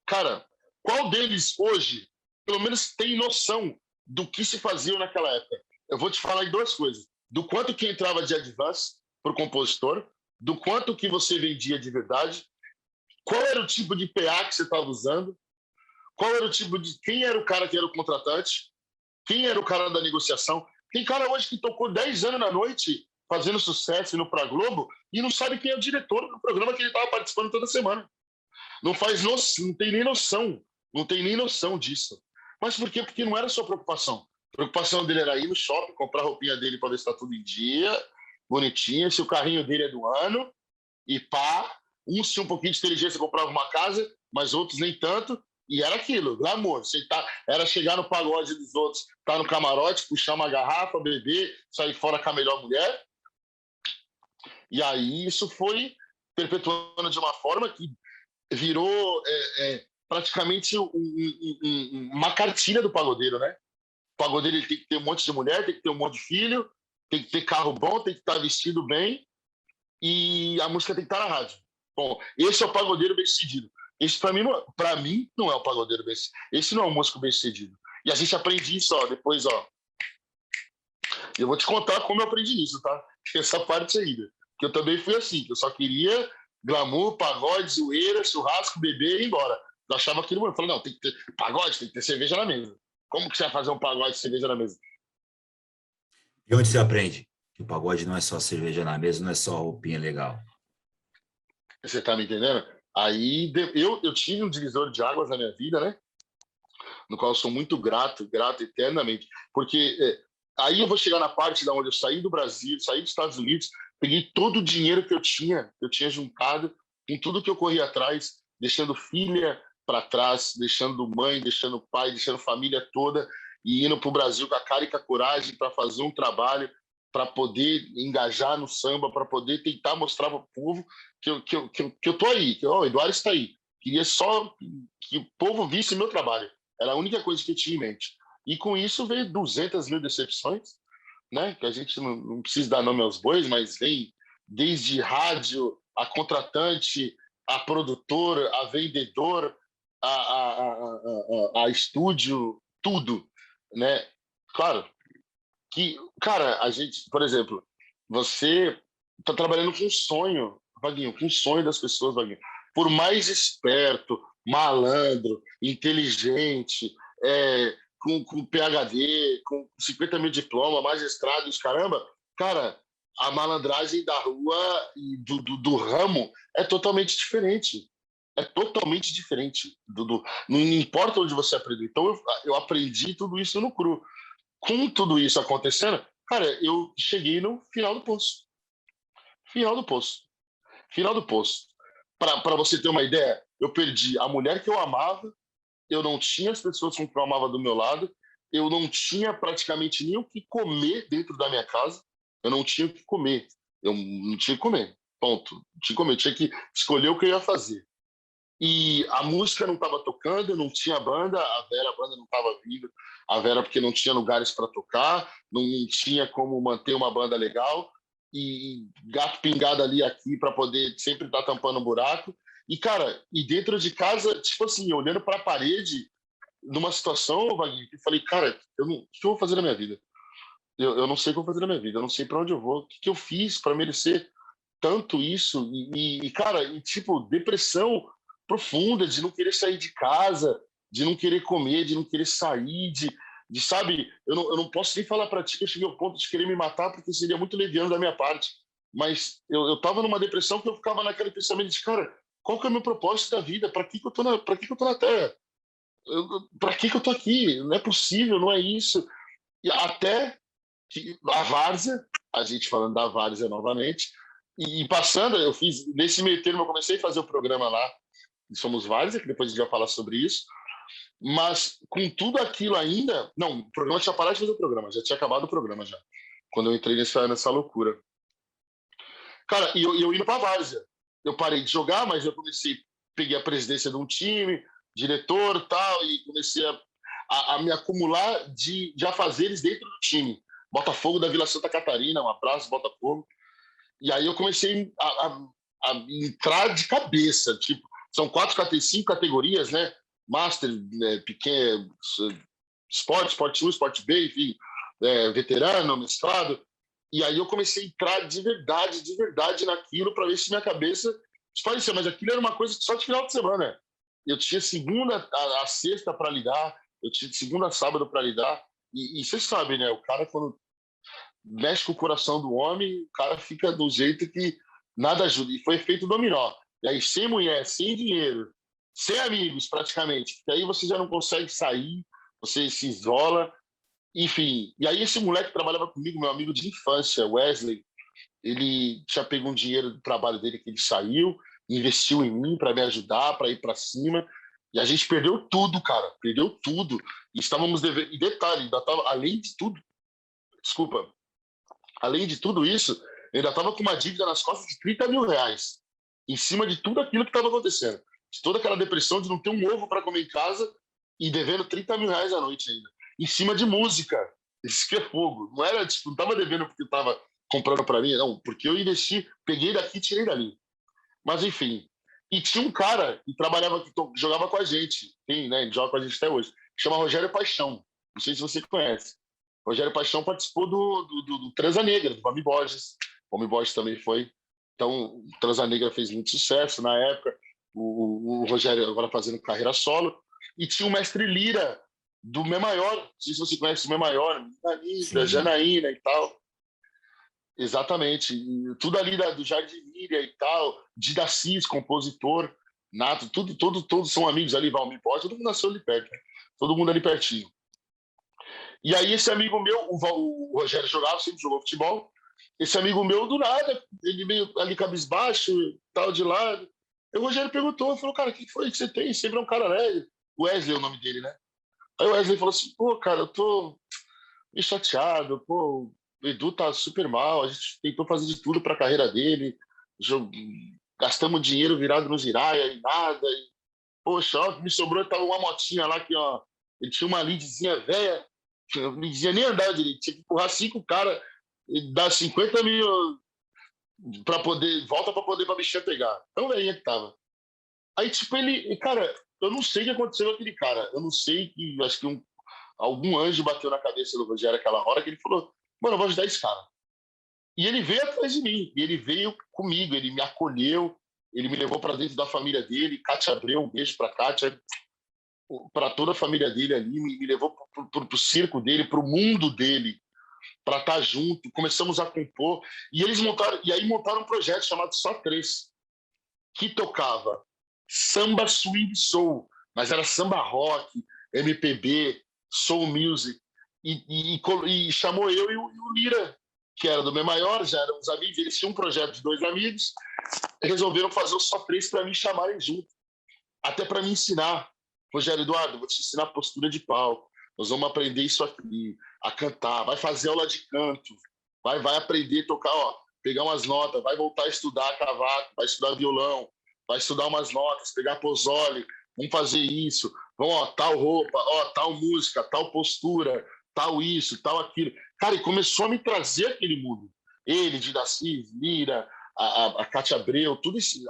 Cara, qual deles hoje, pelo menos, tem noção do que se fazia naquela época? Eu vou te falar em duas coisas. Do quanto que entrava de advance para o compositor, do quanto que você vendia de verdade, qual era o tipo de PA que você estava usando, qual era o tipo de... Quem era o cara que era o contratante, quem era o cara da negociação. Tem cara hoje que tocou 10 anos na noite fazendo sucesso indo para a Globo e não sabe quem é o diretor do programa que ele estava participando toda semana. Não tem nem noção. Não tem nem noção disso. Mas por quê? Porque não era sua preocupação. A preocupação dele era ir no shopping, comprar a roupinha dele para ver se está tudo em dia, bonitinho, se o carrinho dele é do ano, e pá. Uns tinham um pouquinho de inteligência, compravam uma casa, mas outros nem tanto. E era aquilo, glamour. Era chegar no pagode dos outros, estar no camarote, puxar uma garrafa, beber, sair fora com a melhor mulher. E aí isso foi perpetuando de uma forma que virou praticamente uma cartilha do pagodeiro, né? O pagodeiro ele tem que ter um monte de mulher, tem que ter um monte de filho, tem que ter carro bom, tem que estar vestido bem e a música tem que estar na rádio. Bom, esse é o pagodeiro bem-sucedido. Esse, para mim, não é o pagodeiro bem-sucedido. Esse não é o músico bem-sucedido. E a gente aprende isso, depois, Eu vou te contar como eu aprendi isso, tá? Essa parte ainda. Que eu também fui assim, que eu só queria glamour, pagode, zoeira, churrasco, beber e ir embora. Eu achava aquilo, eu falei, não, tem que ter pagode, tem que ter cerveja na mesa. Como que você vai fazer um pagode de cerveja na mesa? E onde você aprende que o pagode não é só cerveja na mesa, não é só roupinha legal? Você tá me entendendo? Aí eu tive um divisor de águas na minha vida, né? No qual eu sou muito grato, grato eternamente. Porque aí eu vou chegar na parte da onde eu saí do Brasil, saí dos Estados Unidos, peguei todo o dinheiro que eu tinha juntado, com tudo que eu corri atrás, deixando filha para trás, deixando mãe, deixando pai, deixando família toda, e indo para o Brasil com a cara e com a coragem para fazer um trabalho, para poder engajar no samba, para poder tentar mostrar para o povo que eu tô aí, que o Eduardo está aí. Queria só que o povo visse meu trabalho. Era a única coisa que eu tinha em mente. E com isso veio 200 mil decepções, né? Que a gente não precisa dar nome aos bois, mas vem desde rádio, a contratante, a produtora, a vendedora, a estúdio, tudo, né? Claro que, cara, a gente, por exemplo, você está trabalhando com um sonho, Vaguinho, com um sonho das pessoas, Vaguinho. Por mais esperto, malandro, inteligente, com PhD, com 50 mil diplomas, magistrado, os caramba, cara, a malandragem da rua e do ramo é totalmente diferente. É totalmente diferente. Não importa onde você aprendeu. Então, eu aprendi tudo isso no cru. Com tudo isso acontecendo, cara, eu cheguei no final do poço. Final do poço. Final do poço. Para você ter uma ideia, eu perdi a mulher que eu amava, eu não tinha as pessoas com que eu amava do meu lado, eu não tinha praticamente nem o que comer dentro da minha casa, eu não tinha o que comer. Eu não tinha que comer. Ponto. Não tinha que comer. Eu tinha que escolher o que eu ia fazer. E a música não estava tocando, não tinha banda, a banda não estava vindo, a Vera porque não tinha lugares para tocar, não tinha como manter uma banda legal, e gato pingado ali aqui para poder sempre estar tampando um buraco. E, cara, e dentro de casa, tipo assim, olhando para a parede, numa situação, Vaguinho, que eu falei, cara, o que eu vou fazer na minha vida? Eu não sei o que eu vou fazer na minha vida, eu não sei para onde eu vou, o que eu fiz para merecer tanto isso cara, e tipo, depressão profunda de não querer sair de casa, de não querer comer, de não querer sair, sabe, eu não posso nem falar para ti que eu cheguei ao ponto de querer me matar porque seria muito leviano da minha parte, mas eu tava numa depressão que eu ficava naquele pensamento de, cara, qual que é o meu propósito da vida? Para que eu tô para que eu tô na Terra? Para que eu tô aqui? Não é possível, não é isso. E até que a várzea, a gente falando da várzea novamente, e passando, eu fiz, nesse meio termo, eu comecei a fazer o programa lá, Somos Várzea, que depois a gente vai falar sobre isso, mas com tudo aquilo ainda, não, o programa tinha parado de fazer o programa, já tinha acabado o programa já, quando eu entrei nessa loucura. Cara, e eu indo pra Várzea, eu parei de jogar, mas eu comecei, peguei a presidência de um time, diretor e tal, e comecei a me acumular de afazeres dentro do time. Botafogo da Vila Santa Catarina, um abraço, Botafogo. E aí eu comecei a entrar de cabeça. Tipo, são 5 categorias, né? Master, né, pequeno, Sport 1, Sport B, enfim, veterano, mestrado. E aí eu comecei a entrar de verdade naquilo para ver se minha cabeça esparecia. Mas aquilo era uma coisa só de final de semana. Eu tinha segunda a sexta para lidar, eu tinha segunda a sábado para lidar. E vocês sabem, né? O cara, quando mexe com o coração do homem, o cara fica do jeito que nada ajuda. E foi efeito dominó. E aí, sem mulher, sem dinheiro, sem amigos, praticamente. Porque aí você já não consegue sair, você se isola. Enfim, e aí esse moleque que trabalhava comigo, meu amigo de infância, Wesley, ele já pegou um dinheiro do trabalho dele que ele saiu, investiu em mim para me ajudar, para ir para cima. E a gente perdeu tudo, cara, perdeu tudo. E estávamos devendo. E detalhe, ainda tava, além de tudo, desculpa, além de tudo isso, eu ainda estava com uma dívida nas costas de 30 mil reais, em cima de tudo aquilo que estava acontecendo. De toda aquela depressão de não ter um ovo para comer em casa e devendo 30 mil reais à noite ainda. Em cima de música. Isso que é fogo. Não era, tipo, não estava devendo porque estava comprando para mim, não, porque eu investi, peguei daqui e tirei dali. Mas, enfim. E tinha um cara que trabalhava, que jogava com a gente, tem, né, ele joga com a gente até hoje, que chama Rogério Paixão. Não sei se você conhece. Rogério Paixão participou do Transa Negra, do Bami Borges. O Bami Borges também foi. Então, o Transa Negra fez muito sucesso na época. O Rogério agora fazendo carreira solo. E tinha o Mestre Lira, do Mé Maior. Não sei se você conhece o Mé Maior, Anitta, Sim. Janaína e tal. Exatamente. E tudo ali do Jardim Miriam e tal, de Assis, compositor, nato, todos são amigos ali, Valmir Porta, todo mundo nasceu ali perto, né? Todo mundo ali pertinho. E aí esse amigo meu, o Rogério jogava, sempre jogou futebol, esse amigo meu, do nada, ele meio ali cabisbaixo, tal, de lado. Aí o Rogério perguntou, falou, cara, o que foi que você tem? Sempre é um cara alegre. Wesley é o nome dele, né? Aí o Wesley falou assim, pô, cara, eu tô meio chateado, pô, o Edu tá super mal, a gente tentou fazer de tudo pra carreira dele, gastamos dinheiro virado no Jiraya e nada, e, poxa, ó, me sobrou, tava uma motinha lá que, ó, ele tinha uma leadzinha velha, não dizia nem andar direito, tinha que empurrar 5 caras e dar 50 mil para poder, volta para poder pra bichinha pegar. Tão velhinha que tava. Aí, tipo, ele, cara, eu não sei o que aconteceu com aquele cara, eu não sei, que acho que algum anjo bateu na cabeça do Rogério aquela hora que ele falou, mano, eu vou ajudar esse cara. E ele veio atrás de mim, e ele veio comigo, ele me acolheu, ele me levou para dentro da família dele, Cátia Abreu, um beijo para Cátia, para toda a família dele ali, me levou para o circo dele, para o mundo dele, para estar junto, começamos a compor, e eles montaram um projeto chamado Só Três, que tocava samba, swing, soul, mas era samba rock, MPB, soul music, e chamou eu e o Lira, que era do Meu Maior, já eram os amigos, eles tinham um projeto de 2 amigos, resolveram fazer o Só Três para me chamarem junto, até para me ensinar. Rogério Eduardo, vou te ensinar postura de palco, nós vamos aprender isso aqui, a cantar, vai fazer aula de canto, vai aprender a tocar, ó, pegar umas notas, vai voltar a estudar cavaco, vai estudar violão, vai estudar umas notas, pegar pozole, vamos fazer isso, vamos, ó, tal roupa, ó, tal música, tal postura, tal isso, tal aquilo. Cara, e começou a me trazer aquele mundo. Ele, de Daci, Lira, a Cátia Abreu, tudo isso,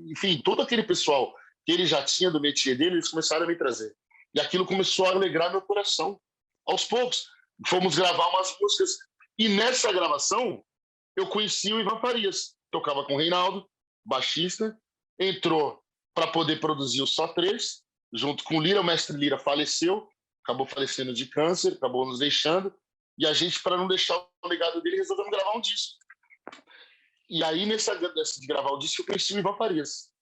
enfim, todo aquele pessoal que ele já tinha do métier dele, eles começaram a me trazer. E aquilo começou a alegrar meu coração. Aos poucos, fomos gravar umas músicas. E nessa gravação, eu conheci o Ivan Farias. Tocava com o Reinaldo, baixista. Entrou para poder produzir o Só Três, junto com o Lira. O mestre Lira faleceu, acabou falecendo de câncer, acabou nos deixando. E a gente, para não deixar o legado dele, resolvemos gravar um disco. E aí, nessa de gravar o disco, eu conheci o Ivan Farias.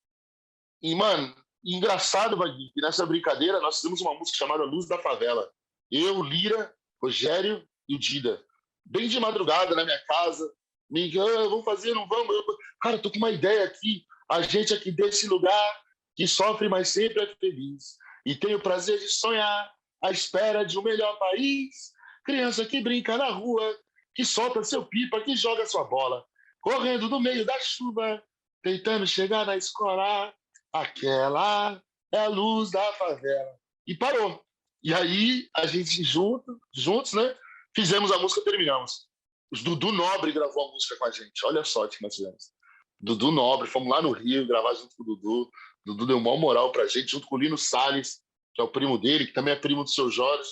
E, mano, engraçado, Vaguinho, que nessa brincadeira nós fizemos uma música chamada Luz da Favela. Eu, Lira, Rogério e o Dida. Bem de madrugada na minha casa. Me vamos fazer, não vamos? Cara, tô com uma ideia aqui. A gente aqui desse lugar que sofre, mas sempre é feliz. E tem o prazer de sonhar à espera de um melhor país. Criança que brinca na rua, que solta seu pipa, que joga sua bola. Correndo no meio da chuva, tentando chegar na escola. Aquela é a luz da favela. E parou. E aí, a gente juntos, né? Fizemos a música, terminamos. O Dudu Nobre gravou a música com a gente. Olha só o que nós fizemos. Dudu Nobre, fomos lá no Rio gravar junto com o Dudu. O Dudu deu maior moral pra gente, junto com o Lino Salles, que é o primo dele, que também é primo do seu Jorge.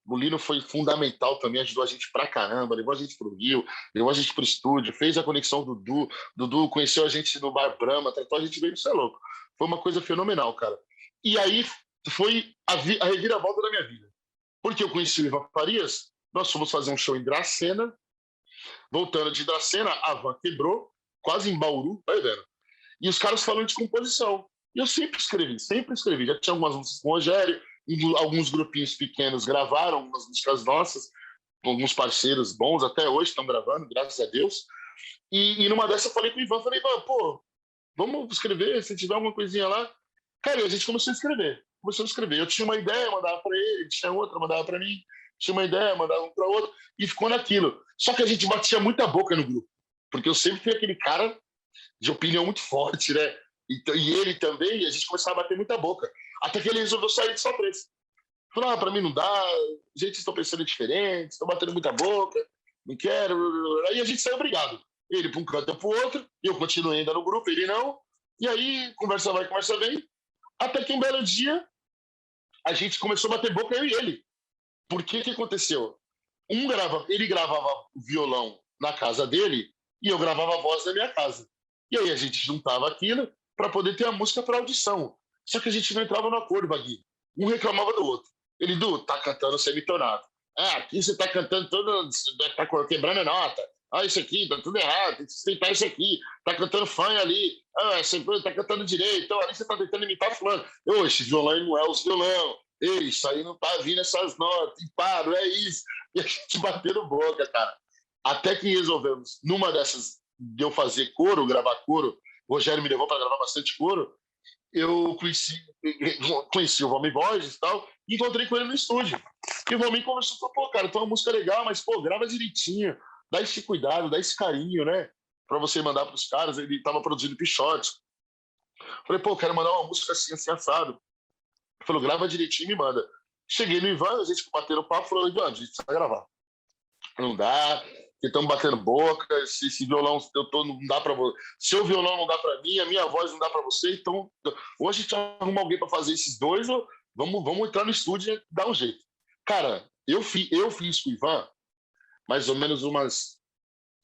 O Lino foi fundamental também, ajudou a gente pra caramba, levou a gente pro Rio, levou a gente pro estúdio, fez a conexão do Dudu. Dudu conheceu a gente no Bar Brahma, tratou a gente bem, isso é louco. Foi uma coisa fenomenal, cara. E aí foi a reviravolta da minha vida. Porque eu conheci o Ivan Farias, nós fomos fazer um show em Dracena, voltando de Dracena, a van quebrou, quase em Bauru, vai vendo. E os caras falando de composição. E eu sempre escrevi. Já tinha algumas músicas com o Rogério, alguns grupinhos pequenos gravaram algumas músicas nossas, alguns parceiros bons, até hoje estão gravando, graças a Deus. E numa dessas eu falei com o Ivan, pô, vamos escrever, se tiver alguma coisinha lá. Cara, a gente começou a escrever. Eu tinha uma ideia, mandava para ele tinha outra, mandava para mim, tinha uma ideia, mandava um para outro, e ficou naquilo. Só que a gente batia muita boca no grupo, porque eu sempre fui aquele cara de opinião muito forte, né? E ele também, e a gente começava a bater muita boca. Até que ele resolveu sair de Só Três. Falou, para mim não dá, gente, estão pensando diferente, estão batendo muita boca, não quero. Aí a gente saiu brigado. Ele para um canto, eu para o outro, eu continuei ainda no grupo, ele não. E aí, conversa vai, conversa vem. Até que um belo dia, a gente começou a bater boca, eu e ele. Por que aconteceu? Ele gravava o violão na casa dele e eu gravava a voz na minha casa. E aí a gente juntava aquilo para poder ter a música para audição. Só que a gente não entrava no acordo, Bagui. Um reclamava do outro. Ele, Du, tá cantando semitonado. Aqui você tá cantando todo, tá quebrando a nota. Isso aqui, tá tudo errado, tem que tentar isso aqui. Tá cantando fã ali. Você tá cantando direito. Então ali você tá tentando imitar fulano. Esse violão aí não é os violão. Isso aí não tá vindo essas notas. E pá, não é isso. E a gente batendo boca, cara. Até que resolvemos, numa dessas de eu fazer coro, gravar coro, o Rogério me levou para gravar bastante coro, eu conheci o Valmir Borges e tal, e encontrei com ele no estúdio. E o Valmir conversou, falou, pô, cara, tem uma música legal, mas, pô, grava direitinho, dá esse cuidado, dá esse carinho, né, pra você mandar pros caras. Ele tava produzindo Pichote. Falei, pô, quero mandar uma música assim, assim, assado. Ele falou, grava direitinho e me manda. Cheguei no Ivan, a gente bateu o papo, falou, Ivan, a gente precisa gravar. Não dá, estamos batendo boca, esse violão não dá para você. Seu violão não dá para mim, a minha voz não dá para você, então hoje a gente arruma alguém para fazer esses dois, ou vamos entrar no estúdio e dar um jeito. Cara, eu fiz com o Ivan mais ou menos umas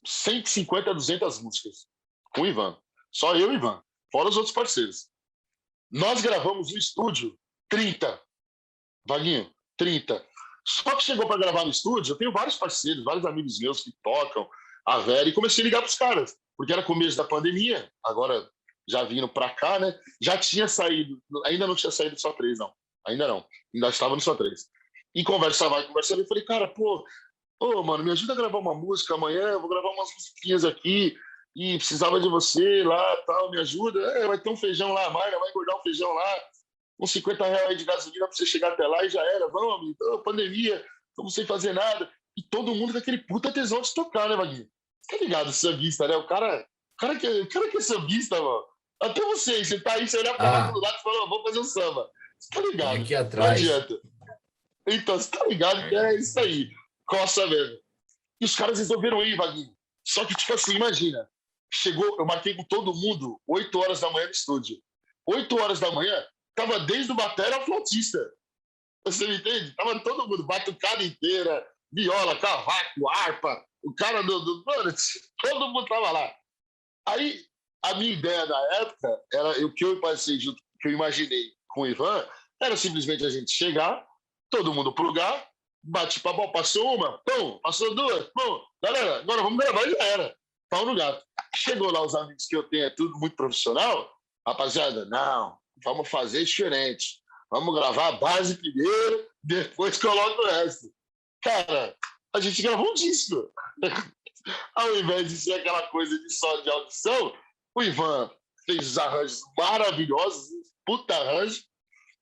150, 200 músicas com o Ivan. Só eu e o Ivan, fora os outros parceiros. Nós gravamos no estúdio 30, Vaguinho, 30. Só que chegou para gravar no estúdio, eu tenho vários parceiros, vários amigos meus que tocam, a Vera, e comecei a ligar para os caras, porque era começo da pandemia, agora já vindo para cá, né? Já tinha saído, ainda não tinha saído Só Três, não. Ainda não, ainda estava no Só Três. E conversa vai, conversa vai, eu falei, cara, pô, mano, me ajuda a gravar uma música amanhã, eu vou gravar umas musiquinhas aqui, e precisava de você lá, tal, me ajuda. Vai ter um feijão lá, a Mayra vai engordar um feijão lá, uns R$ 50 aí de gasolina para você chegar até lá e já era. Vamos, amigo, pandemia, estamos sem fazer nada. E todo mundo com aquele puta tesão de tocar, né, Vaguinho? Tá ligado, sambista, né? O cara que é sambista, mano. Até você tá aí, você olha pra lá do lado e fala, vamos fazer um samba. Você tá ligado? Aqui Não atrás. adianta. Então, você tá ligado que é isso aí. Coça mesmo. E os caras resolveram ir, Vaguinho. Só que, tipo assim, imagina. Chegou, eu marquei com todo mundo 8 horas da manhã no estúdio. 8 horas da manhã, tava desde o batera ao flautista. Você me entende? Tava todo mundo, batucada inteira, viola, cavaco, harpa, o cara mano, todo mundo tava lá. Aí, a minha ideia na época, era o que eu passei junto, que eu imaginei com o Ivan, era simplesmente a gente chegar, todo mundo plugar, bate papo, passou uma, pum, passou duas, pum, galera, agora vamos gravar, e já era. Pau no gato. Chegou lá os amigos que eu tenho, é tudo muito profissional, rapaziada, não, vamos fazer diferente. Vamos gravar a base primeiro, depois coloca o resto. Cara, a gente gravou um disco. Ao invés de ser aquela coisa de só de audição, o Ivan fez os arranjos maravilhosos, puta arranjo.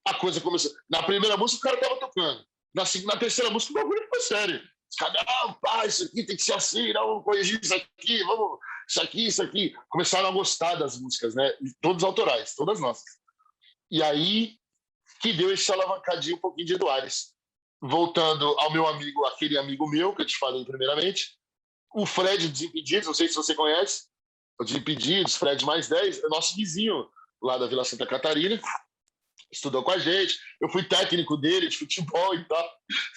A coisa começou. Na primeira música, o cara tava tocando. Na terceira música, o bagulho ficou sério. Os caras, não, pá, isso aqui tem que ser assim, não, vamos corrigir isso aqui, vamos, isso aqui. Começaram a gostar das músicas, né? Todas autorais, todas nossas. E aí que deu esse alavancadinho um pouquinho de Eduardes. Voltando ao meu amigo, aquele amigo meu que eu te falei primeiramente, o Fred Desimpedidos, não sei se você conhece, o Desimpedidos, Fred mais 10, é nosso vizinho lá da Vila Santa Catarina, estudou com a gente, eu fui técnico dele de futebol e tal,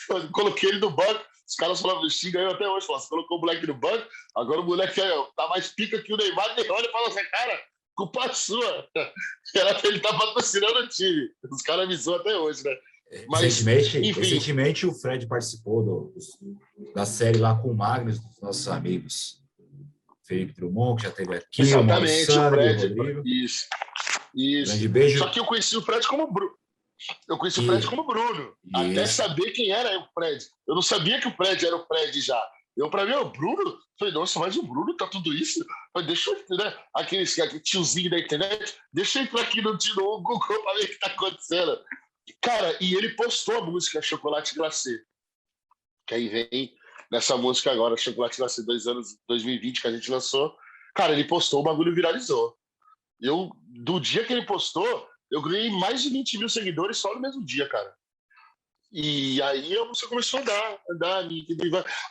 eu coloquei ele no banco, os caras falavam, xinga eu até hoje, você colocou o moleque no banco, agora o moleque tá mais pica que o Neymar, ele olha e fala assim, cara, culpa sua, era que ele tá patrocinando o time, os caras me zoam até hoje, né? Mas, recentemente o Fred participou da série lá com o Magnus, dos nossos amigos. Felipe Drummond, que já esteve aqui. Exatamente, o Fred. Rodrigo. Isso. Grande beijo. Só que eu conheci o Fred como Bruno. Eu conheci o Fred como Bruno. Até saber quem era o Fred. Eu não sabia que o Fred era o Fred já. Pra mim, o Bruno, falei, nossa, mas o Bruno tá tudo isso? Falei, deixa eu, né? Aquele tiozinho da internet, deixa eu entrar aqui no Google pra ver o que tá acontecendo. Cara, e ele postou a música Chocolate Glacê. Que aí vem nessa música agora, Chocolate Glacê, 2 anos, 2020, que a gente lançou. Cara, ele postou, o bagulho viralizou. Do dia que ele postou, eu ganhei mais de 20 mil seguidores só no mesmo dia, cara. E aí a música começou a andar.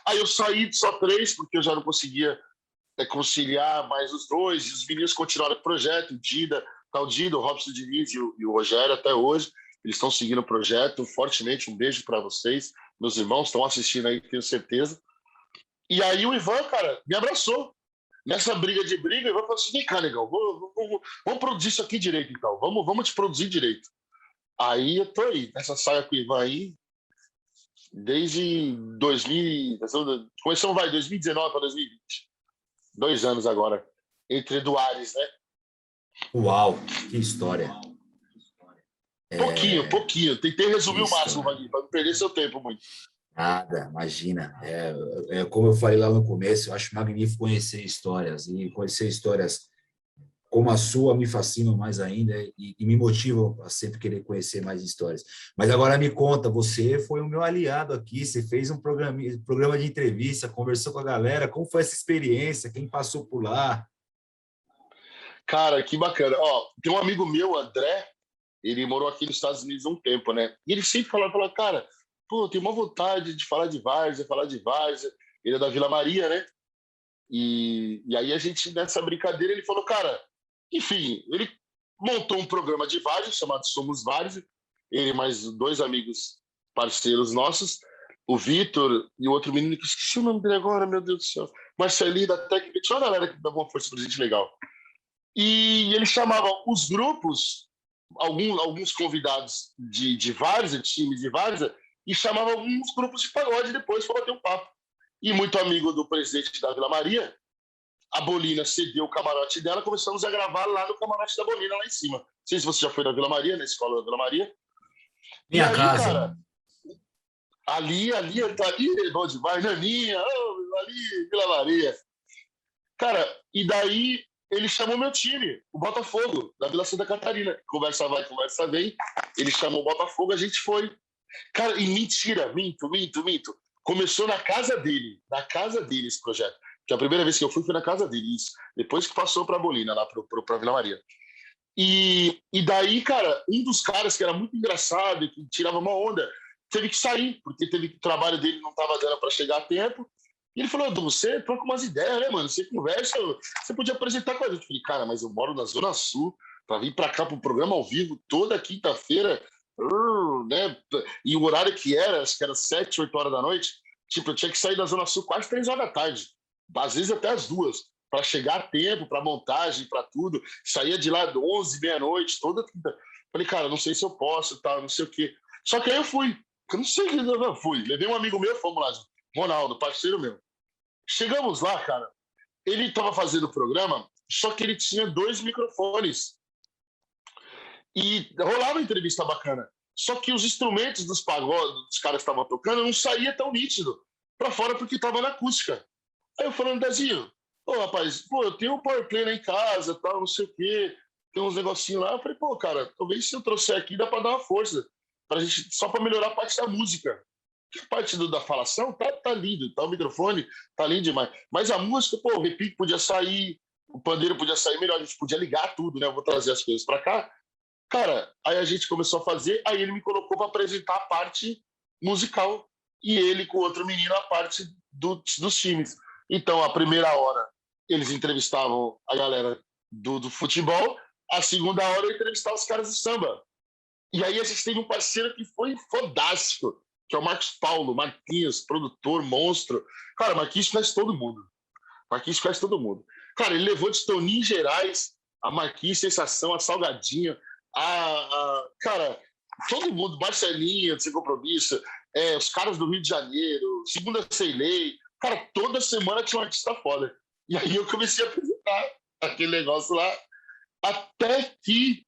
Aí eu saí de Só Três, porque eu já não conseguia conciliar mais os dois, e os meninos continuaram com o projeto, o Dida, o Robson Diniz e o Rogério até hoje. Eles estão seguindo o projeto fortemente. Um beijo para vocês. Meus irmãos estão assistindo aí, tenho certeza. E aí o Ivan, cara, me abraçou. Nessa briga, o Ivan falou assim, vem cá, legal, vamos produzir isso aqui direito, então. Vamos te produzir direito. Aí eu tô aí, nessa saia com o Ivan aí, Desde 2000, começamos, 2019 para 2020. 2 anos agora, entre Eduardes, né? Uau, que história. Pouquinho. Tentei Que resumir o máximo, história. Magui, para não perder seu tempo muito. Nada, imagina. Como eu falei lá no começo, eu acho magnífico conhecer histórias, e conhecer histórias como a sua me fascinam mais ainda e me motivam a sempre querer conhecer mais histórias. Mas agora me conta, você foi o meu aliado aqui, você fez um programa de entrevista, conversou com a galera, como foi essa experiência, quem passou por lá? Cara, que bacana. Ó, tem um amigo meu, André, ele morou aqui nos Estados Unidos há um tempo, né? E ele sempre falava, cara, pô, eu tenho uma vontade de falar de Várzea, falar de Várzea. Ele é da Vila Maria, né? E aí a gente, nessa brincadeira, ele falou, cara, enfim, ele montou um programa de Várzea chamado Somos Várzea, ele e mais 2 amigos parceiros nossos, o Vitor e o outro menino, que esqueci o nome dele agora, meu Deus do céu, Marcelinho da técnica, tinha uma galera que dava uma força pra gente legal. E eles chamavam os grupos, alguns convidados de várzea, times de várzea, e chamavam alguns grupos de pagode depois para bater um papo. E muito amigo do presidente da Vila Maria, a Bolina cedeu o camarote dela, começamos a gravar lá no camarote da Bolina, lá em cima. Não sei se você já foi na Vila Maria, na escola da Vila Maria. E Minha aí, casa. cara, ali, bom demais, Naninha, oh, ali, Vila Maria. Cara, e daí ele chamou meu time, o Botafogo, da Vila Santa Catarina. Conversa vai, conversa vem. Ele chamou o Botafogo, a gente foi. Cara, e mentira, minto. Começou na casa dele esse projeto. Que a primeira vez que eu fui foi na casa dele, isso. Depois que passou pra Bolina, lá pra Vila Maria. E daí, cara, um dos caras que era muito engraçado, que tirava uma onda, teve que sair, porque o trabalho dele não estava dando para chegar a tempo. E ele falou, Edu, você troca umas ideias, né, mano? Você conversa, você podia apresentar com a gente. Eu falei, cara, mas eu moro na Zona Sul, para vir para cá para o programa ao vivo toda quinta-feira, né? E o horário que era, acho que era 7, 8 horas da noite, tipo, eu tinha que sair da Zona Sul quase 3 horas da tarde, às vezes até as 2, para chegar a tempo, para montagem, para tudo. Saía de lá 11, meia-noite, toda quinta. Falei, cara, não sei se eu posso, tal, não sei o quê. Só que aí eu fui. Eu não sei o que eu fui. Levei um amigo meu, fomos lá, Ronaldo, parceiro meu. Chegamos lá, cara. Ele estava fazendo o programa, só que ele tinha 2 microfones. E rolava uma entrevista bacana. Só que os instrumentos dos pagodes, dos caras que estavam tocando, não saía tão nítido para fora porque estava na acústica. Aí eu falando, Dezinho, ô rapaz, pô, eu tenho um powerplay lá em casa, tal, não sei o quê, tem uns negocinhos lá. Eu falei, pô, cara, talvez se eu trouxer aqui dá para dar uma força, pra gente, só para melhorar a parte da música. A parte da falação tá lindo, tá o microfone, tá lindo demais. Mas a música, pô, o repique podia sair, o pandeiro podia sair melhor, a gente podia ligar tudo, né? Eu vou trazer as coisas para cá. Cara, aí a gente começou a fazer, aí ele me colocou para apresentar a parte musical e ele com outro menino a parte dos times. Então, a primeira hora eles entrevistavam a galera do futebol, a segunda hora eu entrevistava os caras do samba. E aí a gente teve um parceiro que foi fodástico, que é o Marcos Paulo, Marquinhos, produtor, monstro. Cara, Marquinhos conhece todo mundo. Marquinhos conhece todo mundo. Cara, ele levou de Toninho Gerais, a Marquinhos Sensação, a Salgadinho, cara, todo mundo, Marcelinho, Sem Compromisso, os caras do Rio de Janeiro, Segunda Sem Lei. Cara, toda semana tinha um artista foda. E aí eu comecei a apresentar aquele negócio lá, até que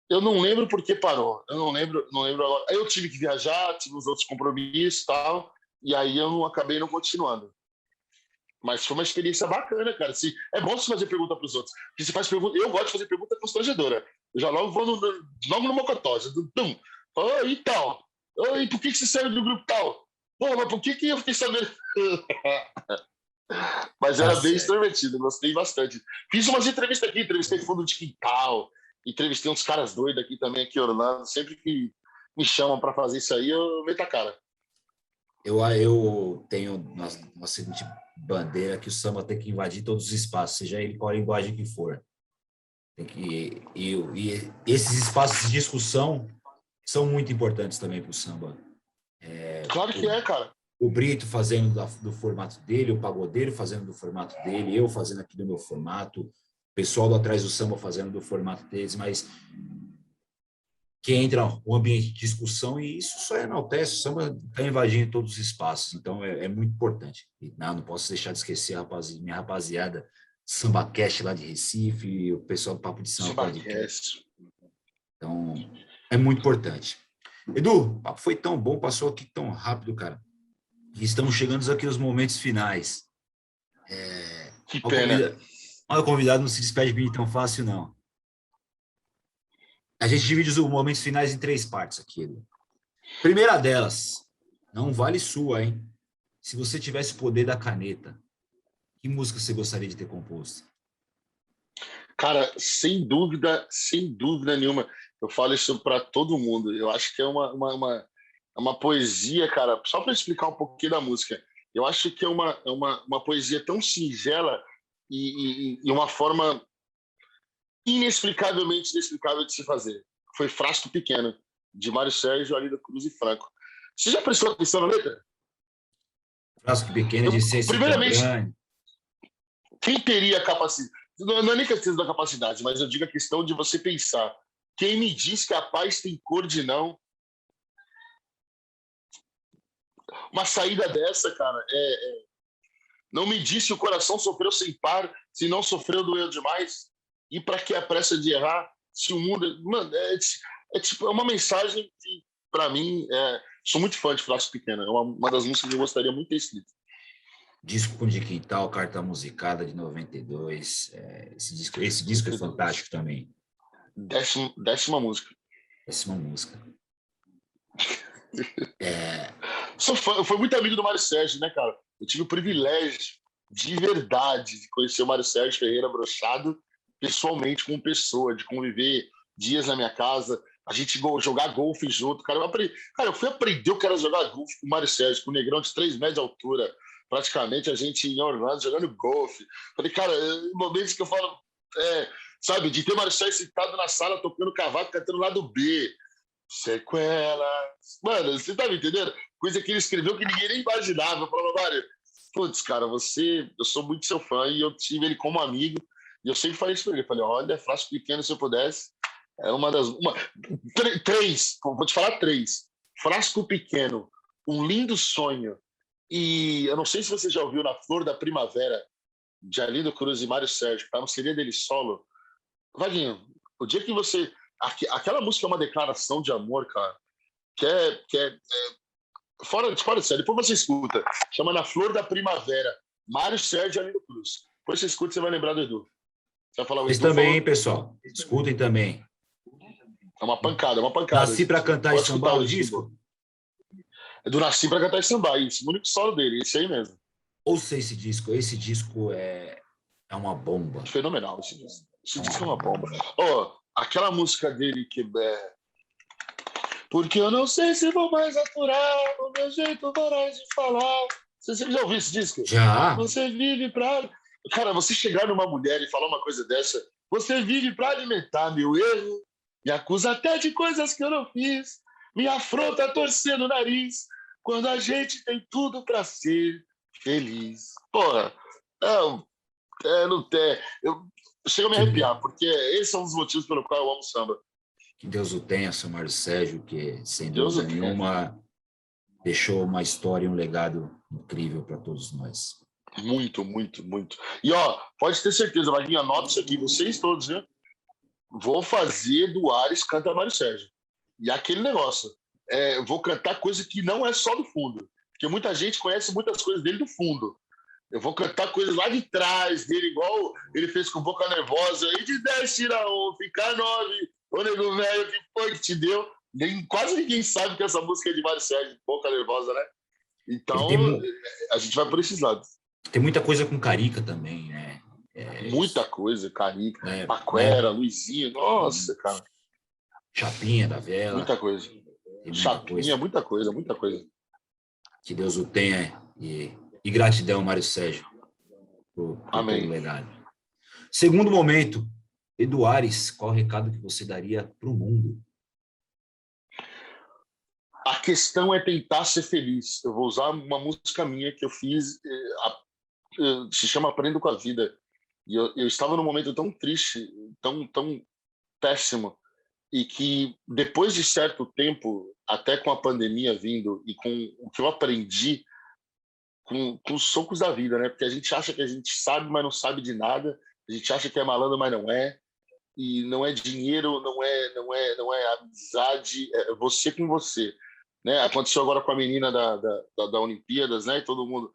eu não lembro por que parou. Eu não lembro agora. Aí eu tive que viajar, tive os outros compromissos e tal, e aí eu não acabei não continuando. Mas foi uma experiência bacana, cara. É bom você fazer pergunta para os outros. Porque você faz pergunta. Eu gosto de fazer pergunta constrangedora. Eu já logo vou logo no mocotó. Oh, então. Oh, e por que você saiu do grupo tal? Pô, mas por que eu fiquei sabendo? Mas Tá era bem certo. extrovertido, gostei bastante. Fiz umas entrevistas aqui, entrevistei fundo de quintal, entrevistei uns caras doidos aqui também, aqui em Orlando. Sempre que me chamam para fazer isso aí, eu meto a cara. Eu tenho uma seguinte bandeira que o samba tem que invadir todos os espaços, seja ele qual a linguagem que for. E esses espaços de discussão são muito importantes também para o samba. Claro que é, cara. O Brito fazendo do formato dele, o Pagodeiro fazendo do formato dele, eu fazendo aqui do meu formato, o pessoal do Atrás do Samba fazendo do formato deles, mas que entra o ambiente de discussão e isso só enaltece, o samba está invadindo todos os espaços, então é muito importante. E não posso deixar de esquecer minha rapaziada, Samba Cast lá de Recife, e o pessoal do Papo de Samba Podcast. Então, é muito importante. Edu, o papo foi tão bom, passou aqui tão rápido, cara. E estamos chegando aqui aos momentos finais. Que pena. O convidado não se despede de mim tão fácil, não. A gente divide os momentos finais em 3 partes aqui, Edu. Primeira delas, não vale sua, hein? Se você tivesse o poder da caneta, que música você gostaria de ter composto? Cara, sem dúvida nenhuma. Eu falo isso para todo mundo. Eu acho que é uma poesia, cara. Só para explicar um pouquinho da música. Eu acho que é uma poesia tão singela e uma forma inexplicavelmente inexplicável de se fazer. Foi Frasco Pequeno, de Mário Sérgio, Arlindo Cruz e Franco. Você já prestou atenção na letra? Frasco Pequeno de Ciência Primeiramente, Grande. Quem teria capacidade? Não é nem questão da capacidade, mas eu digo a questão de você pensar. Quem me diz que a paz tem cor de não? Uma saída dessa, cara, não me diz se o coração sofreu sem par, se não sofreu doeu demais. E para que a pressa de errar? Se o mundo. Mano, tipo, é uma mensagem que, para mim, sou muito fã de Frasco Pequeno. É uma das músicas que eu gostaria muito de ter escrito. Disco de Quintal, Carta Musicada, de 92. Esse disco é fantástico também. 10ª música. 10ª música. Sou fã, eu fui muito amigo do Mário Sérgio, né, cara? Eu tive o privilégio, de verdade, de conhecer o Mário Sérgio Ferreira Brochado pessoalmente, como pessoa, de conviver dias na minha casa, a gente jogar golfe junto. Cara, eu fui aprender o que era jogar golfe com o Mário Sérgio, com o negrão de 3 metros de altura. Praticamente a gente em Orlando jogando golfe. Falei, cara, momentos que eu falo, sabe, de ter o Mário Sérgio sentado na sala tocando cavaco, cantando lado B. Sequelas. Mano, você tá me entendendo? Coisa que ele escreveu que ninguém nem imaginava. Eu falava, Mário, putz, cara, eu sou muito seu fã e eu tive ele como amigo. E eu sempre falei isso pra ele. Eu falei, olha, Frasco Pequeno, se eu pudesse. É três, vou te falar 3. Frasco Pequeno, Um Lindo Sonho. E eu não sei se você já ouviu Na Flor da Primavera, de Arlindo Cruz e Mário Sérgio, que tá no CD dele solo. Vaguinho, o dia que você. Aquela música é uma declaração de amor, cara, que é fora de série. Depois você escuta. Chama Na Flor da Primavera. Mário Sérgio e Arlindo Cruz. Depois você escuta, você vai lembrar do Edu. Você vai falar o Vocês Edu também, falou... hein, pessoal? Escutem também. É uma pancada, é uma pancada. Nasci pra cantar e sambar o disco? É do Nasci pra cantar e sambar, isso. O único solo dele, esse aí mesmo. Ouça esse disco. Esse disco é uma bomba. Fenomenal esse disco. Esse disco é uma bomba. Aquela música dele que é... Porque eu não sei se vou mais aturar o meu jeito voraz de falar. Você já ouviu esse disco? Já. Você vive pra... Cara, você chegar numa mulher e falar uma coisa dessa, você vive pra alimentar meu erro, me acusa até de coisas que eu não fiz, me afronta torcendo o nariz, quando a gente tem tudo pra ser feliz. Porra, não tem... Eu chego a me arrepiar, porque esses são os motivos pelo qual eu amo samba. Que Deus o tenha, seu Mário Sérgio, que, sem dúvida nenhuma, deixou uma história e um legado incrível para todos nós. Muito, muito, muito. E, pode ter certeza, Vaguinho, anota isso aqui, vocês todos, viu? Vou fazer do Ares Canta Mário Sérgio. E aquele negócio, vou cantar coisa que não é só do fundo, porque muita gente conhece muitas coisas dele do fundo. Eu vou cantar coisas lá de trás dele, igual ele fez com Boca Nervosa, e de 10 tira 1, fica 9, ô nego velho, que foi que te deu? Quase ninguém sabe que essa música é de Mário Sérgio, Boca Nervosa, né? Então, a gente vai por esses lados. Tem muita coisa com Carica também, né? Muita coisa, Carica, Paquera, Luizinho, nossa, cara. Chapinha da Vela. Muita coisa. Chapinha, muita coisa. Que Deus o tenha e gratidão, Mário Sérgio, por Amém. todo o legado. Segundo momento, Edu Ares, qual o recado que você daria para o mundo? A questão é tentar ser feliz. Eu vou usar uma música minha que eu fiz, se chama Aprendo com a Vida. E eu estava num momento tão triste, tão péssimo, e que depois de certo tempo, até com a pandemia vindo e com o que eu aprendi com os socos da vida, né? Porque a gente acha que a gente sabe, mas não sabe de nada. A gente acha que é malandro, mas não é. E não é dinheiro, não é amizade, é você com você, né? Aconteceu agora com a menina da Olimpíadas, né? E todo mundo,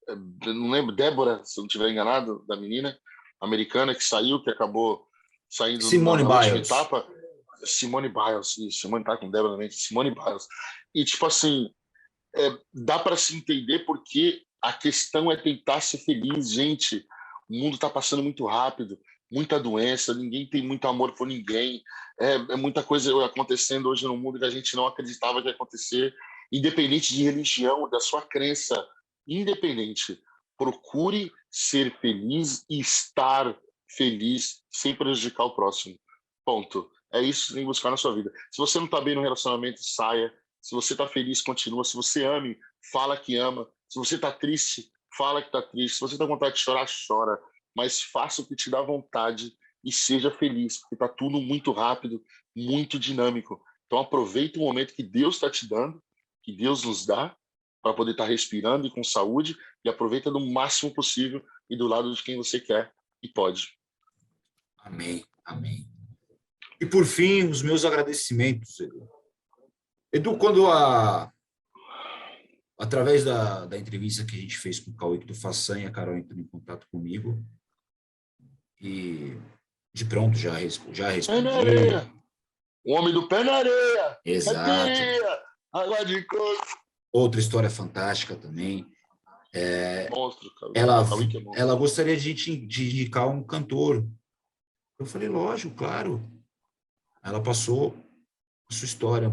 eu não lembro, Débora, se eu não estiver enganado, da menina americana que saiu, que acabou saindo Simone na última Biles. etapa. Simone Biles, Simone tá com Débora na mente, Simone Biles. E tipo assim, dá para se entender porque a questão é tentar ser feliz, gente. O mundo está passando muito rápido, muita doença, ninguém tem muito amor por ninguém. É muita coisa acontecendo hoje no mundo que a gente não acreditava que ia acontecer, independente de religião, da sua crença, independente. Procure ser feliz e estar feliz sem prejudicar o próximo. Ponto. É isso que você tem que buscar na sua vida. Se você não está bem no relacionamento, saia. Se você está feliz, continua. Se você ame, fala que ama. Se você está triste, fala que está triste. Se você está com vontade de chorar, chora. Mas faça o que te dá vontade e seja feliz, porque está tudo muito rápido, muito dinâmico. Então aproveita o momento que Deus está te dando, que Deus nos dá, para poder estar respirando e com saúde, e aproveita do máximo possível e do lado de quem você quer e pode. Amém, amém. E por fim, os meus agradecimentos, Edu. Edu, através da entrevista que a gente fez com o Cauê do Façanha, a Carol entrou em contato comigo e de pronto já respondi. Pé na areia. O homem do pé na areia. Exato. Água de coco. Outra história fantástica também. Monstro, cara. Ela gostaria de indicar um cantor. Eu falei, lógico, claro. Ela passou a sua história,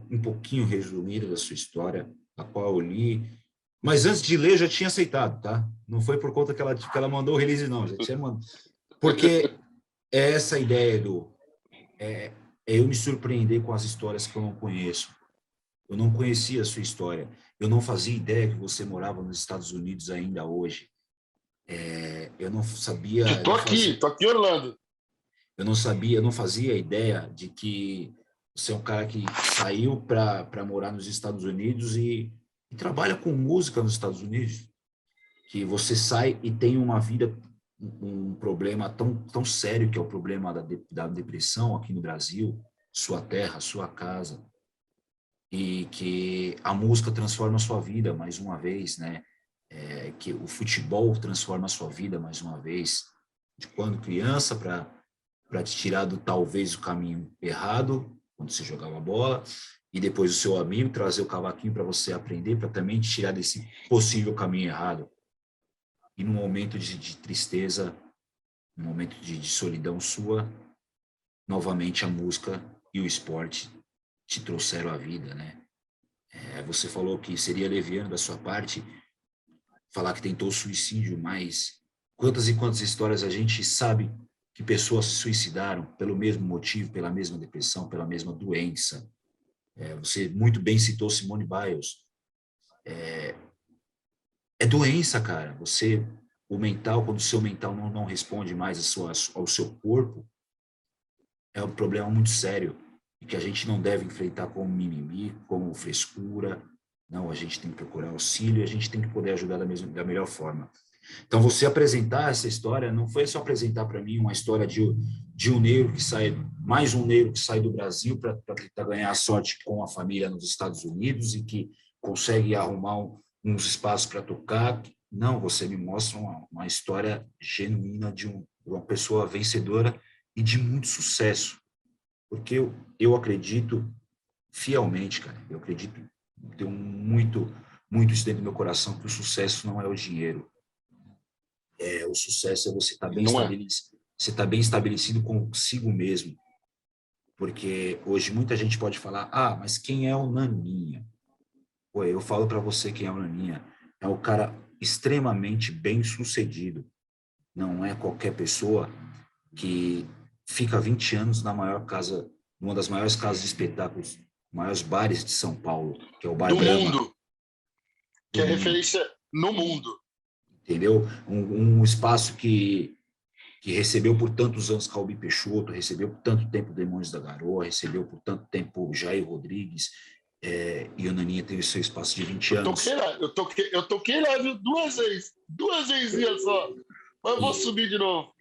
um pouquinho resumida da sua história, a qual eu li. Mas antes de ler, eu já tinha aceitado, tá? Não foi por conta que ela mandou o release, não. Já tinha mandado. Porque é essa ideia, Edu. É eu me surpreender com as histórias que eu não conheço. Eu não conhecia a sua história. Eu não fazia ideia que você morava nos Estados Unidos ainda hoje. Eu não sabia... Tô aqui em Orlando. Eu não fazia ideia de que você é um cara que saiu para morar nos Estados Unidos e trabalha com música nos Estados Unidos. Que você sai e tem uma vida, um problema tão sério que é o problema da depressão aqui no Brasil, sua terra, sua casa, e que a música transforma a sua vida mais uma vez, né? Que o futebol transforma a sua vida mais uma vez, de quando criança para te tirar do talvez o caminho errado, quando você jogava bola, e depois o seu amigo trazer o cavaquinho para você aprender, para também te tirar desse possível caminho errado. E num momento de tristeza, num momento de solidão sua, novamente a música e o esporte te trouxeram à vida, né? Você falou que seria leviano da sua parte falar que tentou suicídio, mas quantas e quantas histórias a gente sabe que pessoas se suicidaram pelo mesmo motivo, pela mesma depressão, pela mesma doença. Você muito bem citou Simone Biles. É doença, cara. O mental, quando o seu mental não responde mais ao seu corpo, é um problema muito sério e que a gente não deve enfrentar como mimimi, como frescura. Não, a gente tem que procurar auxílio e a gente tem que poder ajudar da melhor forma. Então, você apresentar essa história não foi só apresentar para mim uma história de um negro que sai, mais um negro que sai do Brasil para tentar ganhar sorte com a família nos Estados Unidos e que consegue arrumar uns espaços para tocar. Não, você me mostra uma história genuína de uma pessoa vencedora e de muito sucesso. Porque eu acredito fielmente, cara, eu acredito, tenho muito isso dentro do meu coração, que o sucesso não é o dinheiro. O sucesso é você estar bem estabelecido, você estar bem estabelecido consigo mesmo. Porque hoje muita gente pode falar, mas quem é o Naninha? Pô, eu falo para você quem é o Naninha. É o cara extremamente bem sucedido. Não é qualquer pessoa que fica 20 anos numa das maiores casas de espetáculos, maiores bares de São Paulo, que é o Bar do Brahma. Mundo. Que é referência no mundo. Entendeu? Um espaço que que recebeu por tantos anos Calbi Peixoto, recebeu por tanto tempo Demônios da Garoa, recebeu por tanto tempo Jair Rodrigues, e o Naninha teve seu espaço de 20 anos. Eu toquei lá, viu? Duas vezes só. Mas eu vou subir de novo.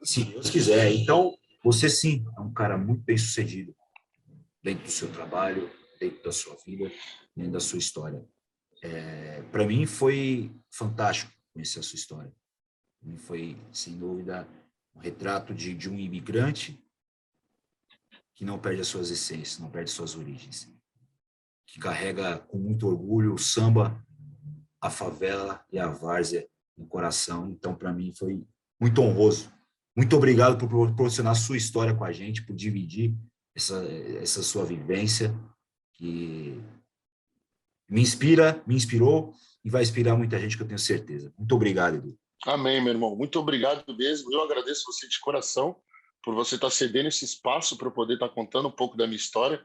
Se Deus quiser. Então, você sim é um cara muito bem sucedido dentro do seu trabalho, dentro da sua vida, dentro da sua história. Para mim foi fantástico conhecer a sua história. Para mim foi, sem dúvida, um retrato de um imigrante que não perde as suas essências, não perde suas origens, que carrega com muito orgulho o samba, a favela e a várzea no coração. Então, para mim, foi muito honroso. Muito obrigado por proporcionar a sua história com a gente, por dividir essa sua vivência, que me inspira, me inspirou e vai inspirar muita gente, que eu tenho certeza. Muito obrigado, Edu. Amém, meu irmão. Muito obrigado mesmo. Eu agradeço você de coração por você estar cedendo esse espaço para eu poder estar contando um pouco da minha história,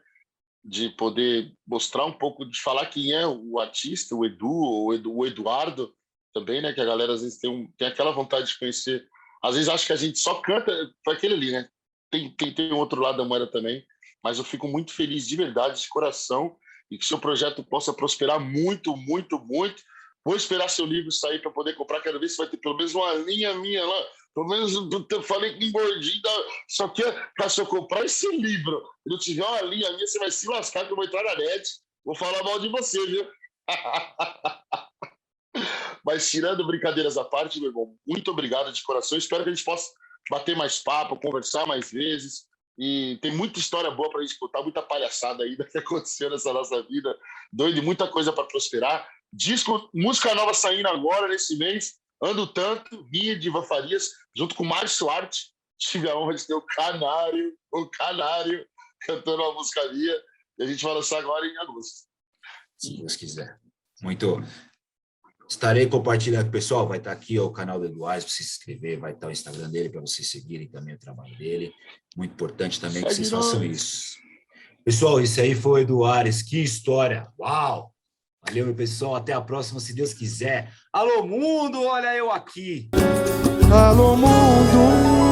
de poder mostrar um pouco, de falar quem é o artista, o Edu, o Eduardo também, né? Que a galera às vezes tem aquela vontade de conhecer. Às vezes acha que a gente só canta para aquele ali, né? Tem um outro lado da moeda também, mas eu fico muito feliz de verdade, de coração, e que seu projeto possa prosperar muito, muito, muito. Vou esperar seu livro sair para poder comprar. Quero ver se vai ter pelo menos uma linha minha lá. Pelo menos eu falei com um gordinho, só que para se eu comprar esse livro, se não tiver uma linha minha, você vai se lascar, que eu vou entrar na net. Vou falar mal de você, viu? Mas tirando brincadeiras à parte, meu irmão, muito obrigado de coração. Espero que a gente possa bater mais papo, conversar mais vezes. E tem muita história boa para a gente contar, muita palhaçada ainda que aconteceu nessa nossa vida. Doido, muita coisa para prosperar. Música nova saindo agora, nesse mês. Ando Tanto, minha de Ivan Farias, junto com o Márcio Arte. Tive a honra de ter o Canário, cantando uma música minha. E a gente vai lançar agora em agosto. Se Deus quiser. Muito. Estarei compartilhando com o pessoal. Vai estar aqui o canal do Eduardo para se inscrever, vai estar o Instagram dele para vocês seguirem também o trabalho dele. Muito importante também que vocês façam isso. Pessoal, esse aí foi o Eduardo. Que história! Uau! Valeu, meu pessoal. Até a próxima, se Deus quiser. Alô, mundo! Olha eu aqui! Alô, mundo!